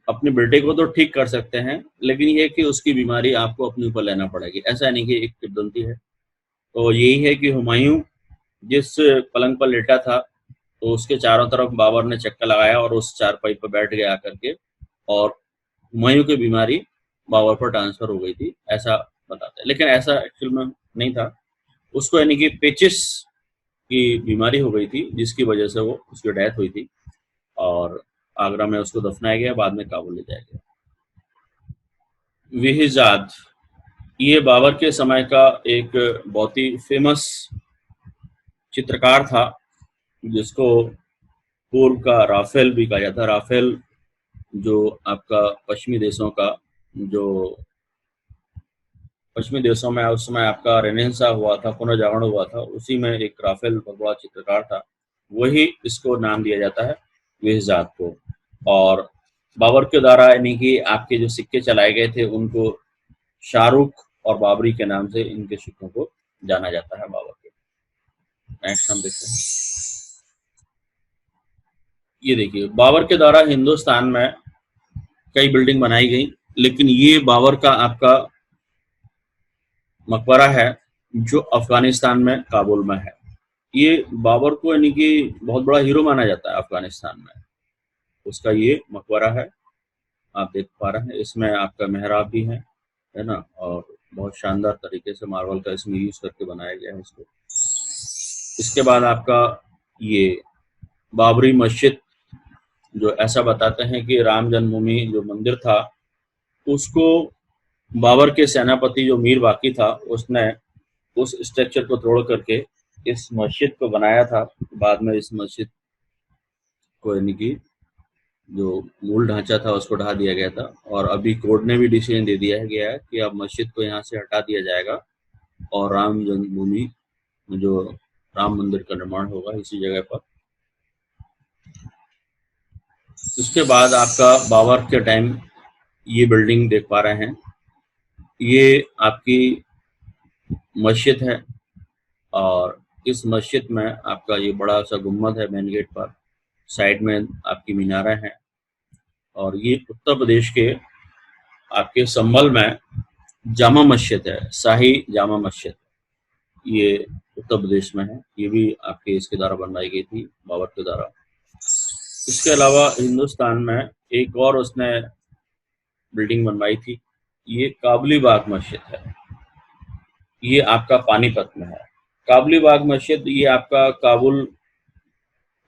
अपने बेटे को तो ठीक कर सकते हैं, लेकिन ये कि उसकी बीमारी आपको अपने ऊपर लेना पड़ेगी। ऐसा नहीं कि एक किंवदंती है। तो यही है कि हुमायूं जिस पलंग पर लेटा था, तो उसके चारों तरफ बाबर ने चक्कर लगाया और उस चारपाई पर बैठ गया आकर के, और हुमायूं की बीमारी बाबर पर ट्रांसफर हो गई थी, ऐसा बताते हैं, लेकिन ऐसा एक्चुअल में नहीं था। उसको यानी कि पेचिस की बीमारी हो गई थी, जिसकी वजह से वो उसकी डेथ हुई थी और आगरा में उसको दफनाया गया, बाद में काबुल ले जाया गया। विहिजाद, ये बाबर के समय का एक बहुत ही फेमस चित्रकार था, जिसको पूर्व का राफेल भी कहा जाता है। राफेल जो आपका जो पश्चिमी देशों में उस समय आपका रेनेसां हुआ था, पुनर्जागरण हुआ था, उसी में एक राफेल बहुत बड़ा चित्रकार था, वही इसको नाम दिया जाता है विहिजाद को। और बाबर के द्वारा यानी कि आपके जो सिक्के चलाए गए थे, उनको शाहरुख और बाबरी के नाम से इनके सिक्कों को जाना जाता है बाबर के। नेक्स्ट हम देखते हैं। ये देखिए, बाबर के द्वारा हिंदुस्तान में कई बिल्डिंग बनाई गई, लेकिन ये बाबर का आपका मकबरा है जो अफगानिस्तान में काबुल में है। ये बाबर को यानी कि बहुत बड़ा हीरो माना जाता है अफगानिस्तान में। उसका ये मकबरा है, आप देख पा रहे हैं, इसमें आपका मेहराब भी है ना, और बहुत शानदार तरीके से मार्बल का इसमें यूज करके बनाया गया है इसको। इसके बाद आपका ये बाबरी मस्जिद, जो ऐसा बताते हैं कि राम जन्मभूमि जो मंदिर था, उसको बाबर के सेनापति जो मीर बाकी था, उसने उस स्ट्रक्चर को तोड़ करके इस मस्जिद को बनाया था। बाद में इस मस्जिद को यानी कि जो मूल ढांचा था उसको ढा दिया गया था, और अभी कोर्ट ने भी डिसीजन दे दिया गया है कि अब मस्जिद को यहाँ से हटा दिया जाएगा और राम जन्मभूमि में जो राम मंदिर का निर्माण होगा इसी जगह पर। उसके बाद आपका बाबर के टाइम ये बिल्डिंग देख पा रहे हैं, ये आपकी मस्जिद है, और इस मस्जिद में आपका ये बड़ा सा गुम्बद है मेन गेट पर, साइड में आपकी मीनारें हैं, और ये उत्तर प्रदेश के आपके संभल में जामा मस्जिद है, शाही जामा मस्जिद, ये उत्तर प्रदेश में है। ये भी आपके इसके द्वारा बनवाई गई थी, बाबर के द्वारा। इसके अलावा हिंदुस्तान में एक और उसने बिल्डिंग बनवाई थी, ये काबुली बाग मस्जिद है। ये आपका पानीपत में है। काबुली बाग मस्जिद ये आपका काबुल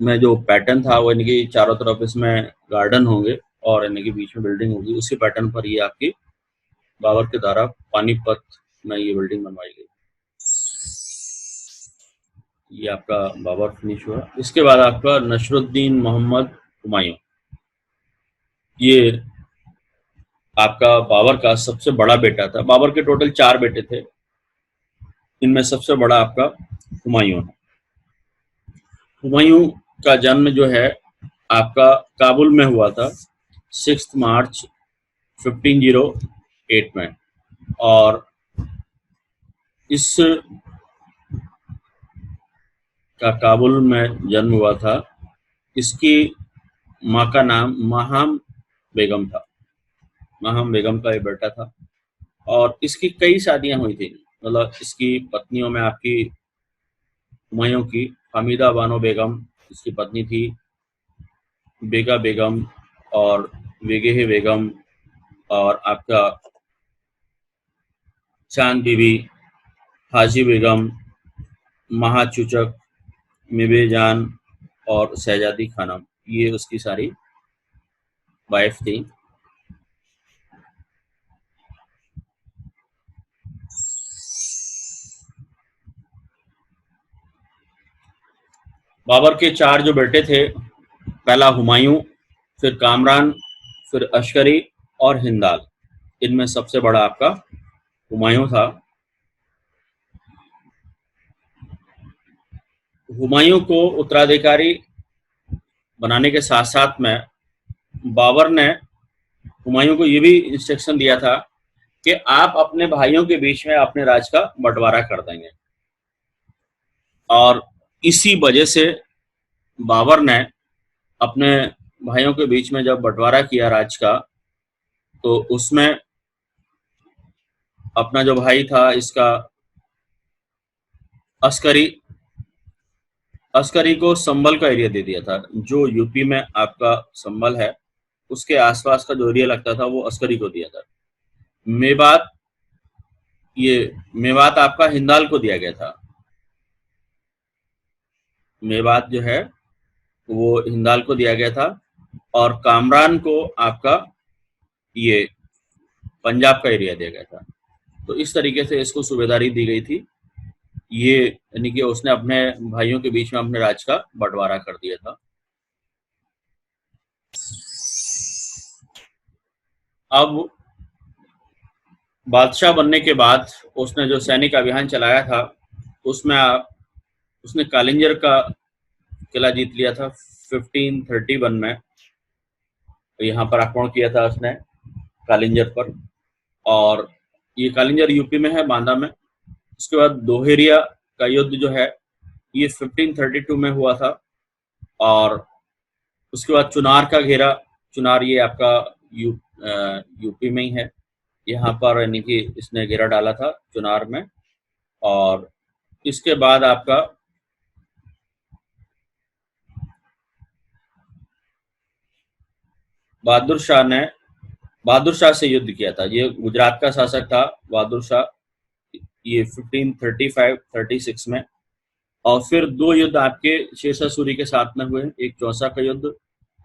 में जो पैटर्न था, वो यानी कि चारों तरफ इसमें गार्डन होंगे और यानी कि बीच में बिल्डिंग होगी, उसी पैटर्न पर ये आपकी बाबर के द्वारा पानीपत में ये बिल्डिंग बनवाई गई। ये आपका बाबर फिनिश हुआ। इसके बाद आपका नसरुद्दीन मोहम्मद हुमायूं, ये आपका बाबर का सबसे बड़ा बेटा था। बाबर के टोटल 4 बेटे थे, इनमें सबसे बड़ा आपका हुमायूं है। हुमायूं का जन्म जो है आपका काबुल में हुआ था 6 मार्च 1508 में, और इस का काबुल में जन्म हुआ था। इसकी माँ का नाम माहम बेगम था। माहम बेगम का एक बेटा था, और इसकी कई शादियां हुई थी। मतलब इसकी पत्नियों में आपकी हुमायूं की हमीदा बानो बेगम इसकी पत्नी थी, बेगा बेगम और वेगेह बेगम, और आपका चांद बीबी, हाजी बेगम, महाचूचक, मिबेजान और शहजादी खानम, ये उसकी सारी वाइफ थी। बाबर के 4 जो बेटे थे, पहला हुमायूं, फिर कामरान, फिर अश्करी और हिंदाल। इनमें सबसे बड़ा आपका हुमायूं था। हुमायूं को उत्तराधिकारी बनाने के साथ साथ में बाबर ने हुमायूं को ये भी इंस्ट्रक्शन दिया था कि आप अपने भाइयों के बीच में अपने राज का बंटवारा कर देंगे, और इसी वजह से बाबर ने अपने भाइयों के बीच में जब बंटवारा किया राज का, तो उसमें अपना जो भाई था इसका अस्करी अस्करी को संभल का एरिया दे दिया था। जो यूपी में आपका संभल है, उसके आसपास का जो एरिया लगता था वो अस्करी को दिया था। मेवात, ये मेवात आपका हिंदाल को दिया गया था। मेवात जो है वो हिंदाल को दिया गया था, और कामरान को आपका ये पंजाब का एरिया दिया गया था। तो इस तरीके से इसको सूबेदारी दी गई थी। ये यानी कि उसने अपने भाइयों के बीच में अपने राज का बंटवारा कर दिया था। अब बादशाह बनने के बाद उसने जो सैनिक अभियान चलाया था, उसमें उसने कालिंजर का किला जीत लिया था 1531 में। यहाँ पर आक्रमण किया था उसने कालिंजर पर, और ये कालिंजर यूपी में है, बांदा में। उसके बाद दोहेरिया का युद्ध जो है ये 1532 में हुआ था, और उसके बाद चुनार का घेरा, चुनार ये आपका यूपी में ही है। यहाँ पर यानी कि इसने घेरा डाला था चुनार में। और इसके बाद आपका बहादुर शाह से युद्ध किया था। ये गुजरात का शासक था बहादुर शाह, ये 1535-36 में। और फिर दो युद्ध आपके शेरशाह सूरी के साथ में हुए। एक चौसा का युद्ध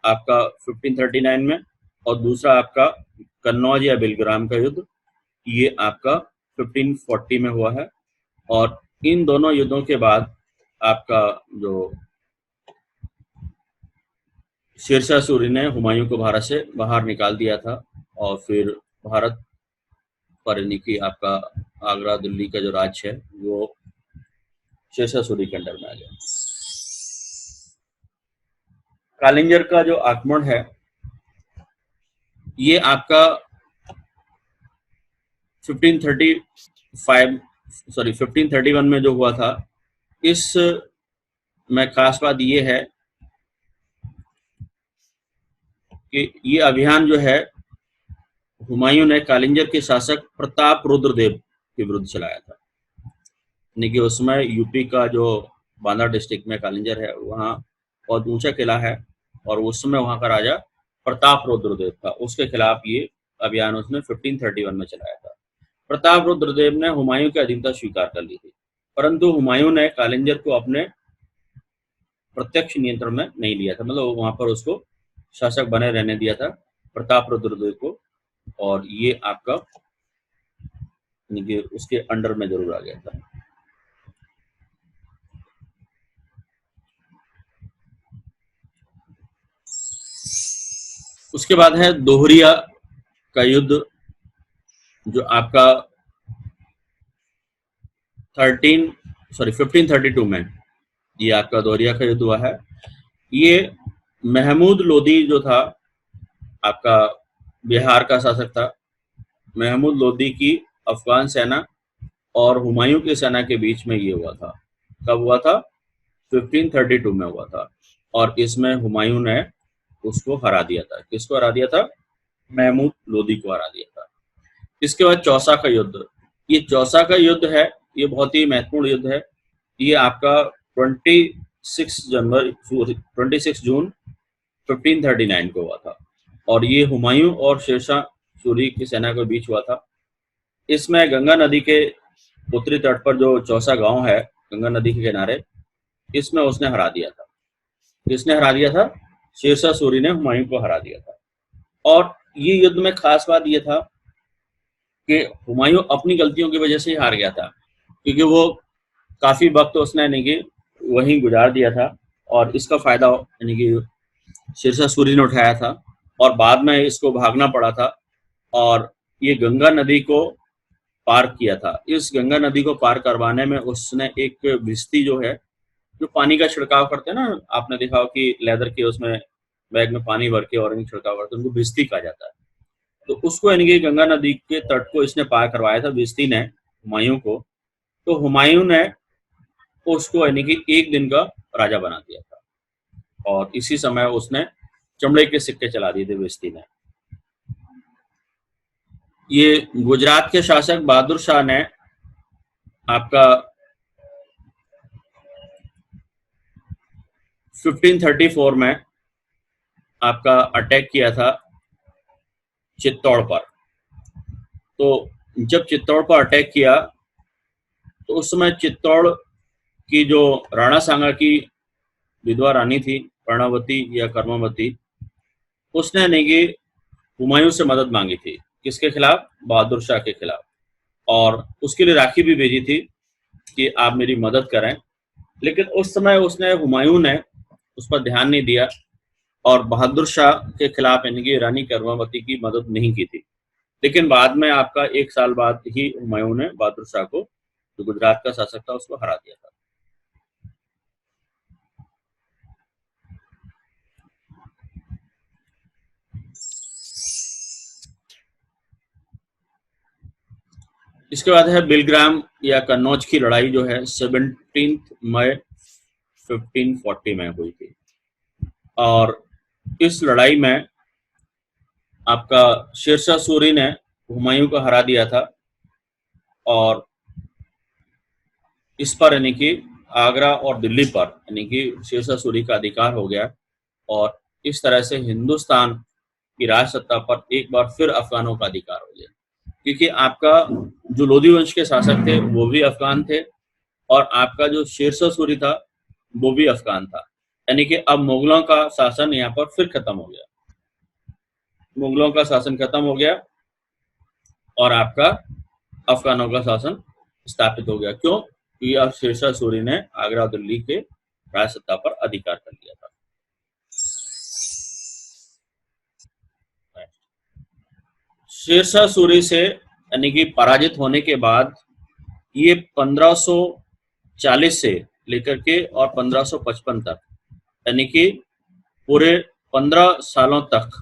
आपका 1539 में, और दूसरा आपका कन्नौज या बिलग्राम का युद्ध, ये आपका 1540 में हुआ है। और इन दोनों युद्धों के बाद आपका जो शेरशाह सूरी ने हुमायूं को भारत से बाहर निकाल दिया था, और फिर भारत पर यानी कि आपका आगरा दिल्ली का जो राज्य है वो शेरशाह सूरी के अंडर में आ गया। कालिंजर का जो आक्रमण है ये आपका 1531 में जो हुआ था, इस में खास बात ये है कि ये अभियान जो है हुमायूं ने कालिंजर के शासक प्रताप रुद्रदेव के विरुद्ध चलाया था। यानी कि उसमें यूपी का जो बांदा डिस्ट्रिक्ट में कालिंजर है, वहाँ बहुत ऊंचा किला है, और उस समय वहाँ का राजा प्रताप रुद्रदेव था। उसके खिलाफ ये अभियान उसने 1531 में चलाया था। प्रताप रुद्रदेव ने हुमायूं की अधीनता स्वीकार कर ली थी, परंतु हुमायूं ने कालिंजर को अपने प्रत्यक्ष नियंत्रण में नहीं लिया था। मतलब वहां पर उसको शासक बने रहने दिया था प्रताप रुद्रदेव को, और ये आपका उसके अंडर में जरूर आ गया था। उसके बाद है दोहरिया का युद्ध, जो आपका 1532 में ये आपका दोहरिया का युद्ध हुआ है। ये महमूद लोदी जो था आपका बिहार का शासक था, महमूद लोदी की अफगान सेना और हुमायूं की सेना के बीच में ये हुआ था। कब हुआ था? 1532 में हुआ था, और इसमें हुमायूं ने उसको हरा दिया था। किसको हरा दिया था? महमूद लोदी को हरा दिया था। इसके बाद चौसा का युद्ध, ये चौसा का युद्ध है, ये बहुत ही महत्वपूर्ण युद्ध है। ये आपका 26 जून 1539 को हुआ था, और ये हुमायूं और शेरशाह सूरी की सेना के बीच हुआ था। इसमें गंगा नदी के उत्तरी तट पर जो चौसा गांव है, गंगा नदी के किनारे, इसमें उसने हरा दिया था। किसने हरा दिया था? शेरशाह सूरी ने हुमायूं को हरा दिया था। और ये युद्ध में खास बात ये था कि हुमायूं अपनी गलतियों की वजह से ही हार गया था, क्योंकि वो काफी वक्त उसने यानी कि वहीं गुजार दिया था, और इसका फायदा यानी कि शेरशाह सूरी ने उठाया था, और बाद में इसको भागना पड़ा था, और ये गंगा नदी को पार किया था। इस गंगा नदी को पार करवाने में उसने एक भिश्ती जो है, जो पानी का छिड़काव करते हैं ना, आपने देखा हो कि लेदर के उसमें बैग में पानी भर के और छिड़काव करते हैं, उनको भिश्ती कहा जाता है। तो उसको यानी कि गंगा नदी के तट को इसने पार करवाया था भिश्ती ने हुमायूं को। तो हुमायूं ने उसको यानी कि एक दिन का राजा बना दिया था, और इसी समय उसने चमड़े के सिक्के चला दिए थे भिश्ती ने। ये गुजरात के शासक बहादुर शाह ने आपका 1534 में आपका अटैक किया था चित्तौड़ पर। तो जब चित्तौड़ पर अटैक किया तो उस समय चित्तौड़ की जो राणा सांगा की विधवा रानी थी, कर्णावती या कर्मावती, उसने नहीं कि हुमायूं से मदद मांगी थी। किसके खिलाफ? बहादुर शाह के खिलाफ। और उसके लिए राखी भी भेजी थी कि आप मेरी मदद करें। लेकिन उस समय उसने हुमायूं ने उस पर ध्यान नहीं दिया और बहादुर शाह के खिलाफ यानी कि रानी कर्मावती की मदद नहीं की थी। लेकिन बाद में आपका 1 साल बाद ही हुमायूं ने बहादुर शाह को, जो गुजरात का शासक था, उसको हरा दिया था। इसके बाद है बिलग्राम या कन्नौज की लड़ाई, जो है 17 मई 1540 में हुई थी। और इस लड़ाई में आपका शेरशाह सूरी ने हुमायूं को हरा दिया था और इस पर यानी कि आगरा और दिल्ली पर यानी कि शेरशाह सूरी का अधिकार हो गया और इस तरह से हिंदुस्तान की राज सत्ता पर एक बार फिर अफगानों का अधिकार हो गया। क्योंकि आपका जो लोधी वंश के शासक थे वो भी अफगान थे और आपका जो शेरशाह सूरी था वो भी अफगान था। यानी कि अब मुगलों का शासन यहाँ पर फिर खत्म हो गया, मुगलों का शासन खत्म हो गया और आपका अफगानों का शासन स्थापित हो गया। क्यों? क्योंकि अब शेरशाह सूरी ने आगरा और दिल्ली के राज सत्ता पर अधिकार कर लिया था। शेरशाह सूरी से यानी कि पराजित होने के बाद ये 1540 से लेकर के और 1555 तक यानी कि पूरे 15 सालों तक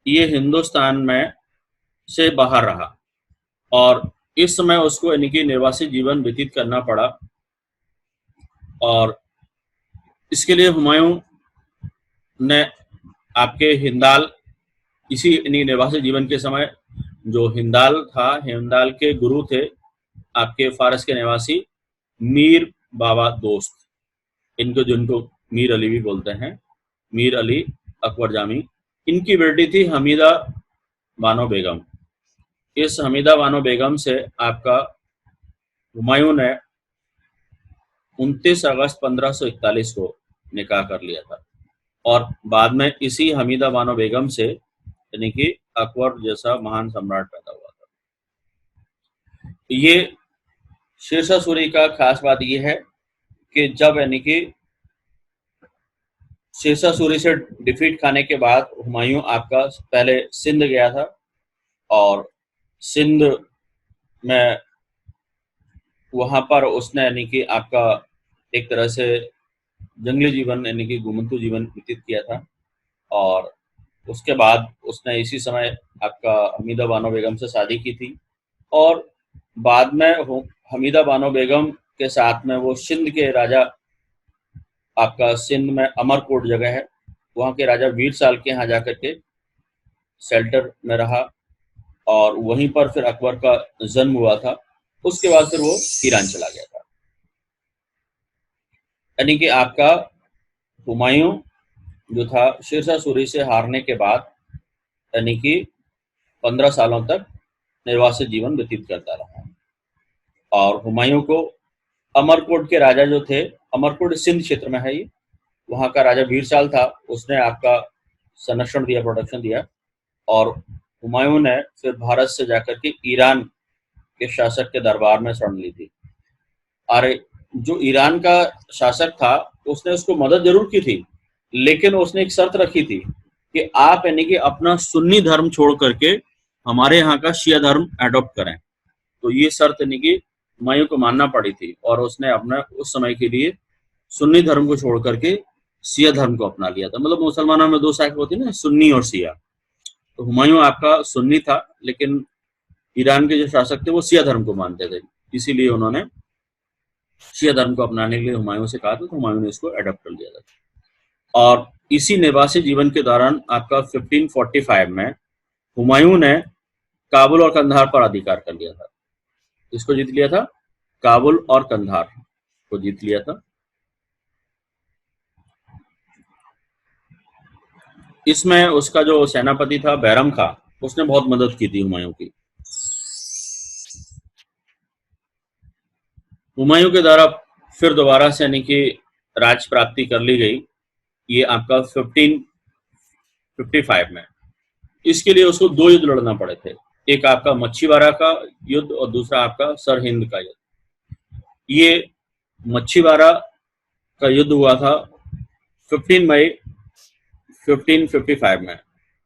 ये हिंदुस्तान में से बाहर रहा और इस समय उसको यानी कि निर्वासित जीवन व्यतीत करना पड़ा। और इसके लिए हुमायूं ने आपके हिंदाल, इसी यानी निर्वासित जीवन के समय जो हिंदाल था, हिंदाल के गुरु थे आपके फारस के निवासी मीर बाबा दोस्त, इनको जिनको मीर अली भी बोलते हैं, मीर अली अकबर जामी, इनकी बेटी थी हमीदा बानो बेगम। इस हमीदा बानो बेगम से आपका हुमायूं ने 29 अगस्त 1541 को निकाह कर लिया था और बाद में इसी हमीदा बानो बेगम से यानी कि अकबर जैसा महान सम्राट पैदा हुआ था। ये शेरशाह सूरी का खास बात यह है कि जब यानी कि शेरशाह सूरी से डिफीट खाने के बाद हुमायूं आपका पहले सिंध गया था और सिंध में वहां पर उसने यानी कि आपका एक तरह से जंगली जीवन यानी कि घुमंतू जीवन व्यतीत किया था। और उसके बाद उसने इसी समय आपका हमीदा बानो बेगम से शादी की थी और बाद में हमीदा बानो बेगम के साथ में वो सिंध के राजा, आपका सिंध में अमरकोट जगह है, वहाँ के राजा वीर साल के यहाँ जाकर के शेल्टर में रहा और वहीं पर फिर अकबर का जन्म हुआ था। उसके बाद फिर वो ईरान चला गया था। यानी कि आपका हुमायूं जो था शेरशाह सूरी से हारने के बाद यानी कि 15 सालों तक निर्वासित जीवन व्यतीत करता रहा और हुमायूं को अमरकोट के राजा जो थे, अमरकोट सिंध क्षेत्र में है ये, वहाँ का राजा वीरसाल था, उसने आपका संरक्षण दिया, प्रोटेक्शन दिया और हुमायूं ने फिर भारत से जाकर के ईरान के शासक के दरबार में शरण ली थी। और जो ईरान का शासक था उसने उसको मदद जरूर की थी, लेकिन उसने एक शर्त रखी थी कि आप यानी कि अपना सुन्नी धर्म छोड़ करके हमारे यहाँ का शिया धर्म एडॉप्ट करें। तो ये शर्त यानी कि हुमायूं को मानना पड़ी थी और उसने अपना उस समय के लिए सुन्नी धर्म को छोड़ करके शिया धर्म को अपना लिया था। मतलब मुसलमानों में दो शाखा होती है ना, सुन्नी और शिया। तो हुमायूं आपका सुन्नी था, लेकिन ईरान के जो शासक थे वो शिया धर्म को मानते थे, इसीलिए उन्होंने शिया धर्म को अपनाने के लिए हुमायूं से कहा था, तो हुमायूं ने इसको अडॉप्ट कर लिया था। और इसी निर्वासित जीवन के दौरान आपका 1545 में हुमायूं ने काबुल और कंधार पर अधिकार कर लिया था। इसको जीत लिया था, काबुल और कंधार को जीत लिया था। इसमें उसका जो सेनापति था बैरम खां, उसने बहुत मदद की थी हुमायूं की। हुमायूं के द्वारा फिर दोबारा से यानी कि राज प्राप्ति कर ली गई, ये आपका 1555 में। इसके लिए उसको दो युद्ध लड़ना पड़े थे, एक आपका मच्छीवाड़ा का युद्ध और दूसरा आपका सरहिंद का युद्ध। ये मच्छीवाड़ा का युद्ध हुआ था 15 मई 1555 में,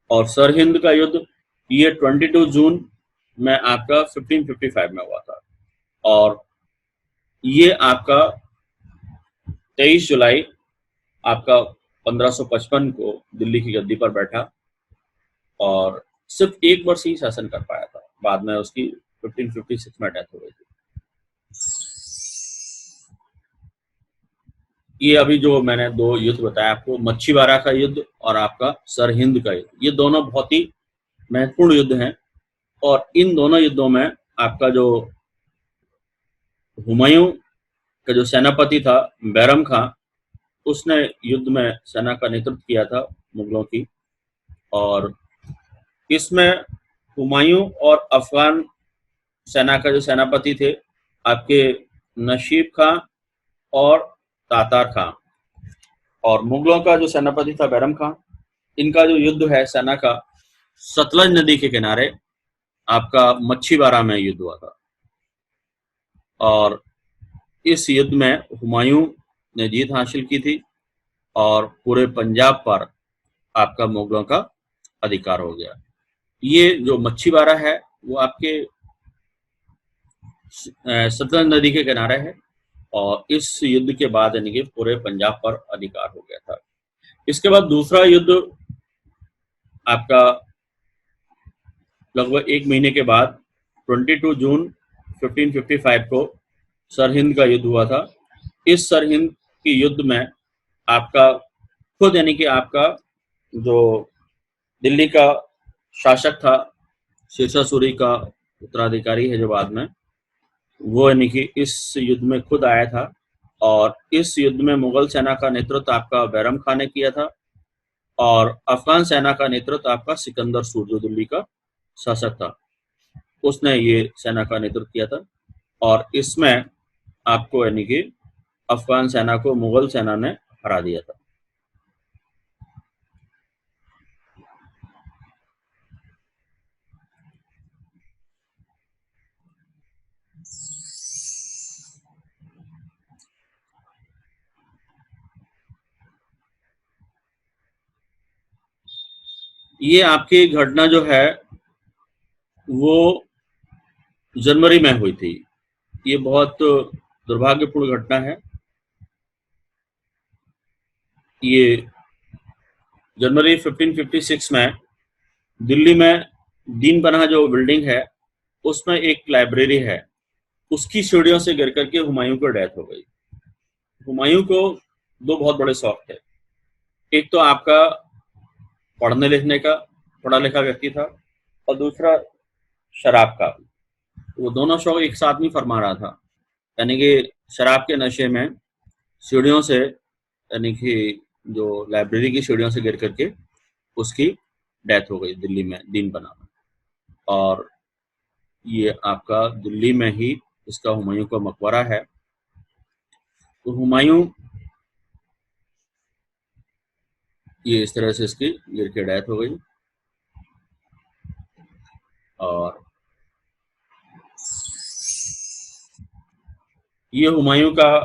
और सरहिंद का युद्ध ये 22 जून में आपका 1555 में हुआ था। और ये आपका 23 जुलाई आपका 1555 को दिल्ली की गद्दी पर बैठा और सिर्फ एक वर्ष ही शासन कर पाया था, बाद में उसकी 1556 में डेथ हो गई थी। ये अभी जो मैंने दो युद्ध बताया आपको, मच्छीवाड़ा का युद्ध और आपका सरहिंद का युद्ध, ये दोनों बहुत ही महत्वपूर्ण युद्ध हैं। और इन दोनों युद्धों में आपका जो हुमायूं का जो सेनापति था बैरम खां, उसने युद्ध में सेना का नेतृत्व किया था मुगलों की। और इसमें हुमायूं और अफगान सेना का जो सेनापति थे आपके नशीब खां और तातार खां, और मुगलों का जो सेनापति था बैरम खां, इनका जो युद्ध है सेना का सतलज नदी के किनारे आपका मच्छीवाड़ा में युद्ध हुआ था। और इस युद्ध में हुमायूं ने जीत हासिल की थी और पूरे पंजाब पर आपका मुगलों का अधिकार हो गया। ये जो मच्छीवाड़ा है वो आपके सतलज नदी के किनारे है, और इस युद्ध के बाद यानी कि पूरे पंजाब पर अधिकार हो गया था। इसके बाद दूसरा युद्ध आपका लगभग एक महीने के बाद 22 जून 1555 को सरहिंद का युद्ध हुआ था। इस सरहिंद के युद्ध में आपका खुद यानी कि आपका जो दिल्ली का शासक था, शेरशाह सूरी का उत्तराधिकारी है जो बाद में, वो यानी कि इस युद्ध में खुद आया था। और इस युद्ध में मुगल सेना का नेतृत्व आपका बैरम खान ने किया था, और अफगान सेना का नेतृत्व आपका सिकंदर सूर जो दिल्ली का शासक था, उसने ये सेना का नेतृत्व किया था। और इसमें आपको यानी कि अफगान सेना को मुगल सेना ने हरा दिया था। ये आपकी घटना जो है वो जनवरी में हुई थी। ये बहुत दुर्भाग्यपूर्ण घटना है। ये जनवरी 1556 में दिल्ली में दीन पनाह जो बिल्डिंग है उसमें एक लाइब्रेरी है, उसकी सीढ़ियों से गिर करके हुमायूं की डेथ हो गई। हुमायूं को दो बहुत बड़े शौक थे, एक तो आपका पढ़ने लिखने का, पढ़ा लिखा व्यक्ति था, और दूसरा शराब का। वो दोनों शौक एक साथ में फरमा रहा था, यानी कि शराब के नशे में सीढ़ियों से यानी कि जो लाइब्रेरी की सीढ़ियों से गिर करके उसकी डेथ हो गई दिल्ली में दीन पनाह में। और ये आपका दिल्ली में ही इसका हुमायूं का मकबरा है। तो हुमायूं ये इस तरह से इसकी गिर के डेथ हो गई। और ये हुमायूं का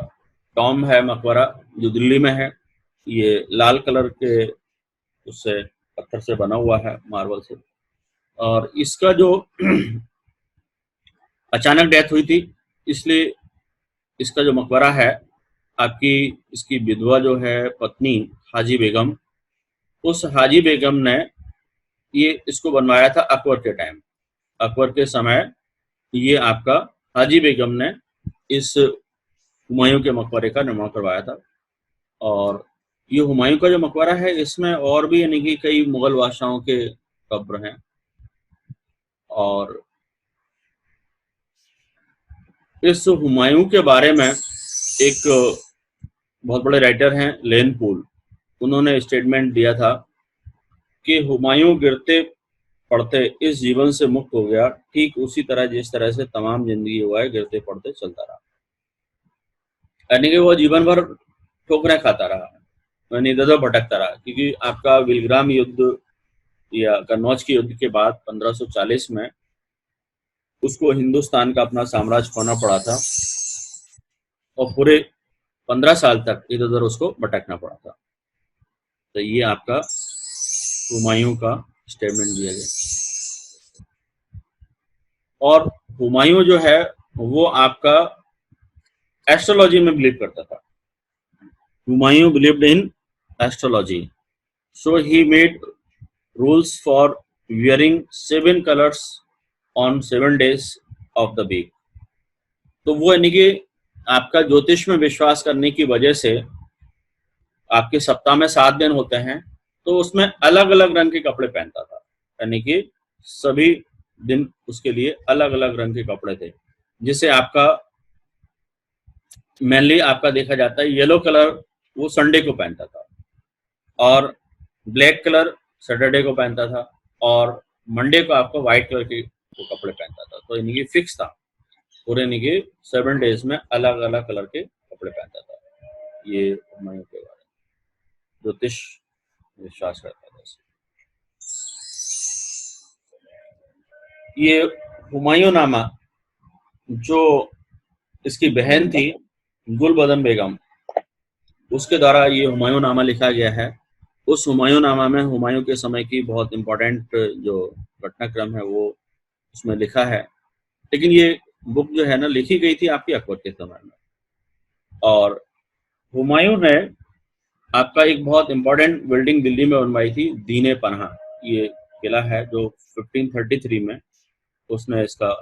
टॉम है, मकबरा, जो दिल्ली में है। ये लाल कलर के उससे पत्थर से बना हुआ है, मार्बल से। और इसका जो अचानक डेथ हुई थी, इसलिए इसका जो मकबरा है आपकी, इसकी विधवा जो है पत्नी हाजी बेगम, उस हाजी बेगम ने ये इसको बनवाया था अकबर के टाइम। अकबर के समय ये आपका हाजी बेगम ने इस हुमायूं के मकबरे का निर्माण करवाया था। और ये हुमायूं का जो मकबरा है इसमें और भी यानी कि कई मुगल बादशाहों के कब्र हैं। और इस हुमायूं के बारे में एक बहुत बड़े राइटर हैं लेन पूल, उन्होंने स्टेटमेंट दिया था कि हुमायूं गिरते पड़ते इस जीवन से मुक्त हो गया, ठीक उसी तरह जिस तरह से तमाम जिंदगी हुआ है गिरते पड़ते चलता रहा। यानी कि वो जीवन भर ठोकरें खाता रहा, यानी इधर भटकता रहा, क्योंकि आपका विलग्राम युद्ध या कन्नौज के युद्ध के बाद 1540 में उसको हिंदुस्तान का अपना साम्राज्य खोना पड़ा था और पूरे 15 साल तक इधर उधर उसको भटकना पड़ा था। तो ये आपका हुमायूं का स्टेटमेंट दिया गया। और हुमायूं जो है वो आपका एस्ट्रोलॉजी में बिलीव करता था। Humayun believed in astrology, so he made rules for wearing 7 colors on 7 days of the week। तो वो यानी कि आपका ज्योतिष में विश्वास करने की वजह से आपके सप्ताह में 7 दिन होते हैं, तो उसमें अलग अलग रंग के कपड़े पहनता था, यानी कि सभी दिन उसके लिए अलग अलग रंग के कपड़े थे, जिसे आपका मेनली आपका देखा जाता है येलो कलर वो संडे को पहनता था और ब्लैक कलर सैटरडे को पहनता था और मंडे को आपको व्हाइट कलर के वो कपड़े पहनता था। तो यानी कि फिक्स था, पूरे यानी कि 7 डेज में अलग अलग कलर के कपड़े पहनता था। ये हुमायूं के बारे में ज्योतिष विश्वास करता था। ये हुमायूंनामा जो इसकी बहन थी गुलबदन बेगम, उसके द्वारा ये हुमायूंनामा लिखा गया है। उस हुमायूंनामा में हुमायूं के समय की बहुत इम्पोर्टेंट जो घटनाक्रम है वो उसमें लिखा है। लेकिन ये बुक जो है ना लिखी गई थी आपकी अकबर के समय में, और हुमायूं ने आपका एक बहुत इम्पोर्टेंट बिल्डिंग दिल्ली में बनवाई थी, दीने पनाह। ये किला है जो 1533 में उसने इसका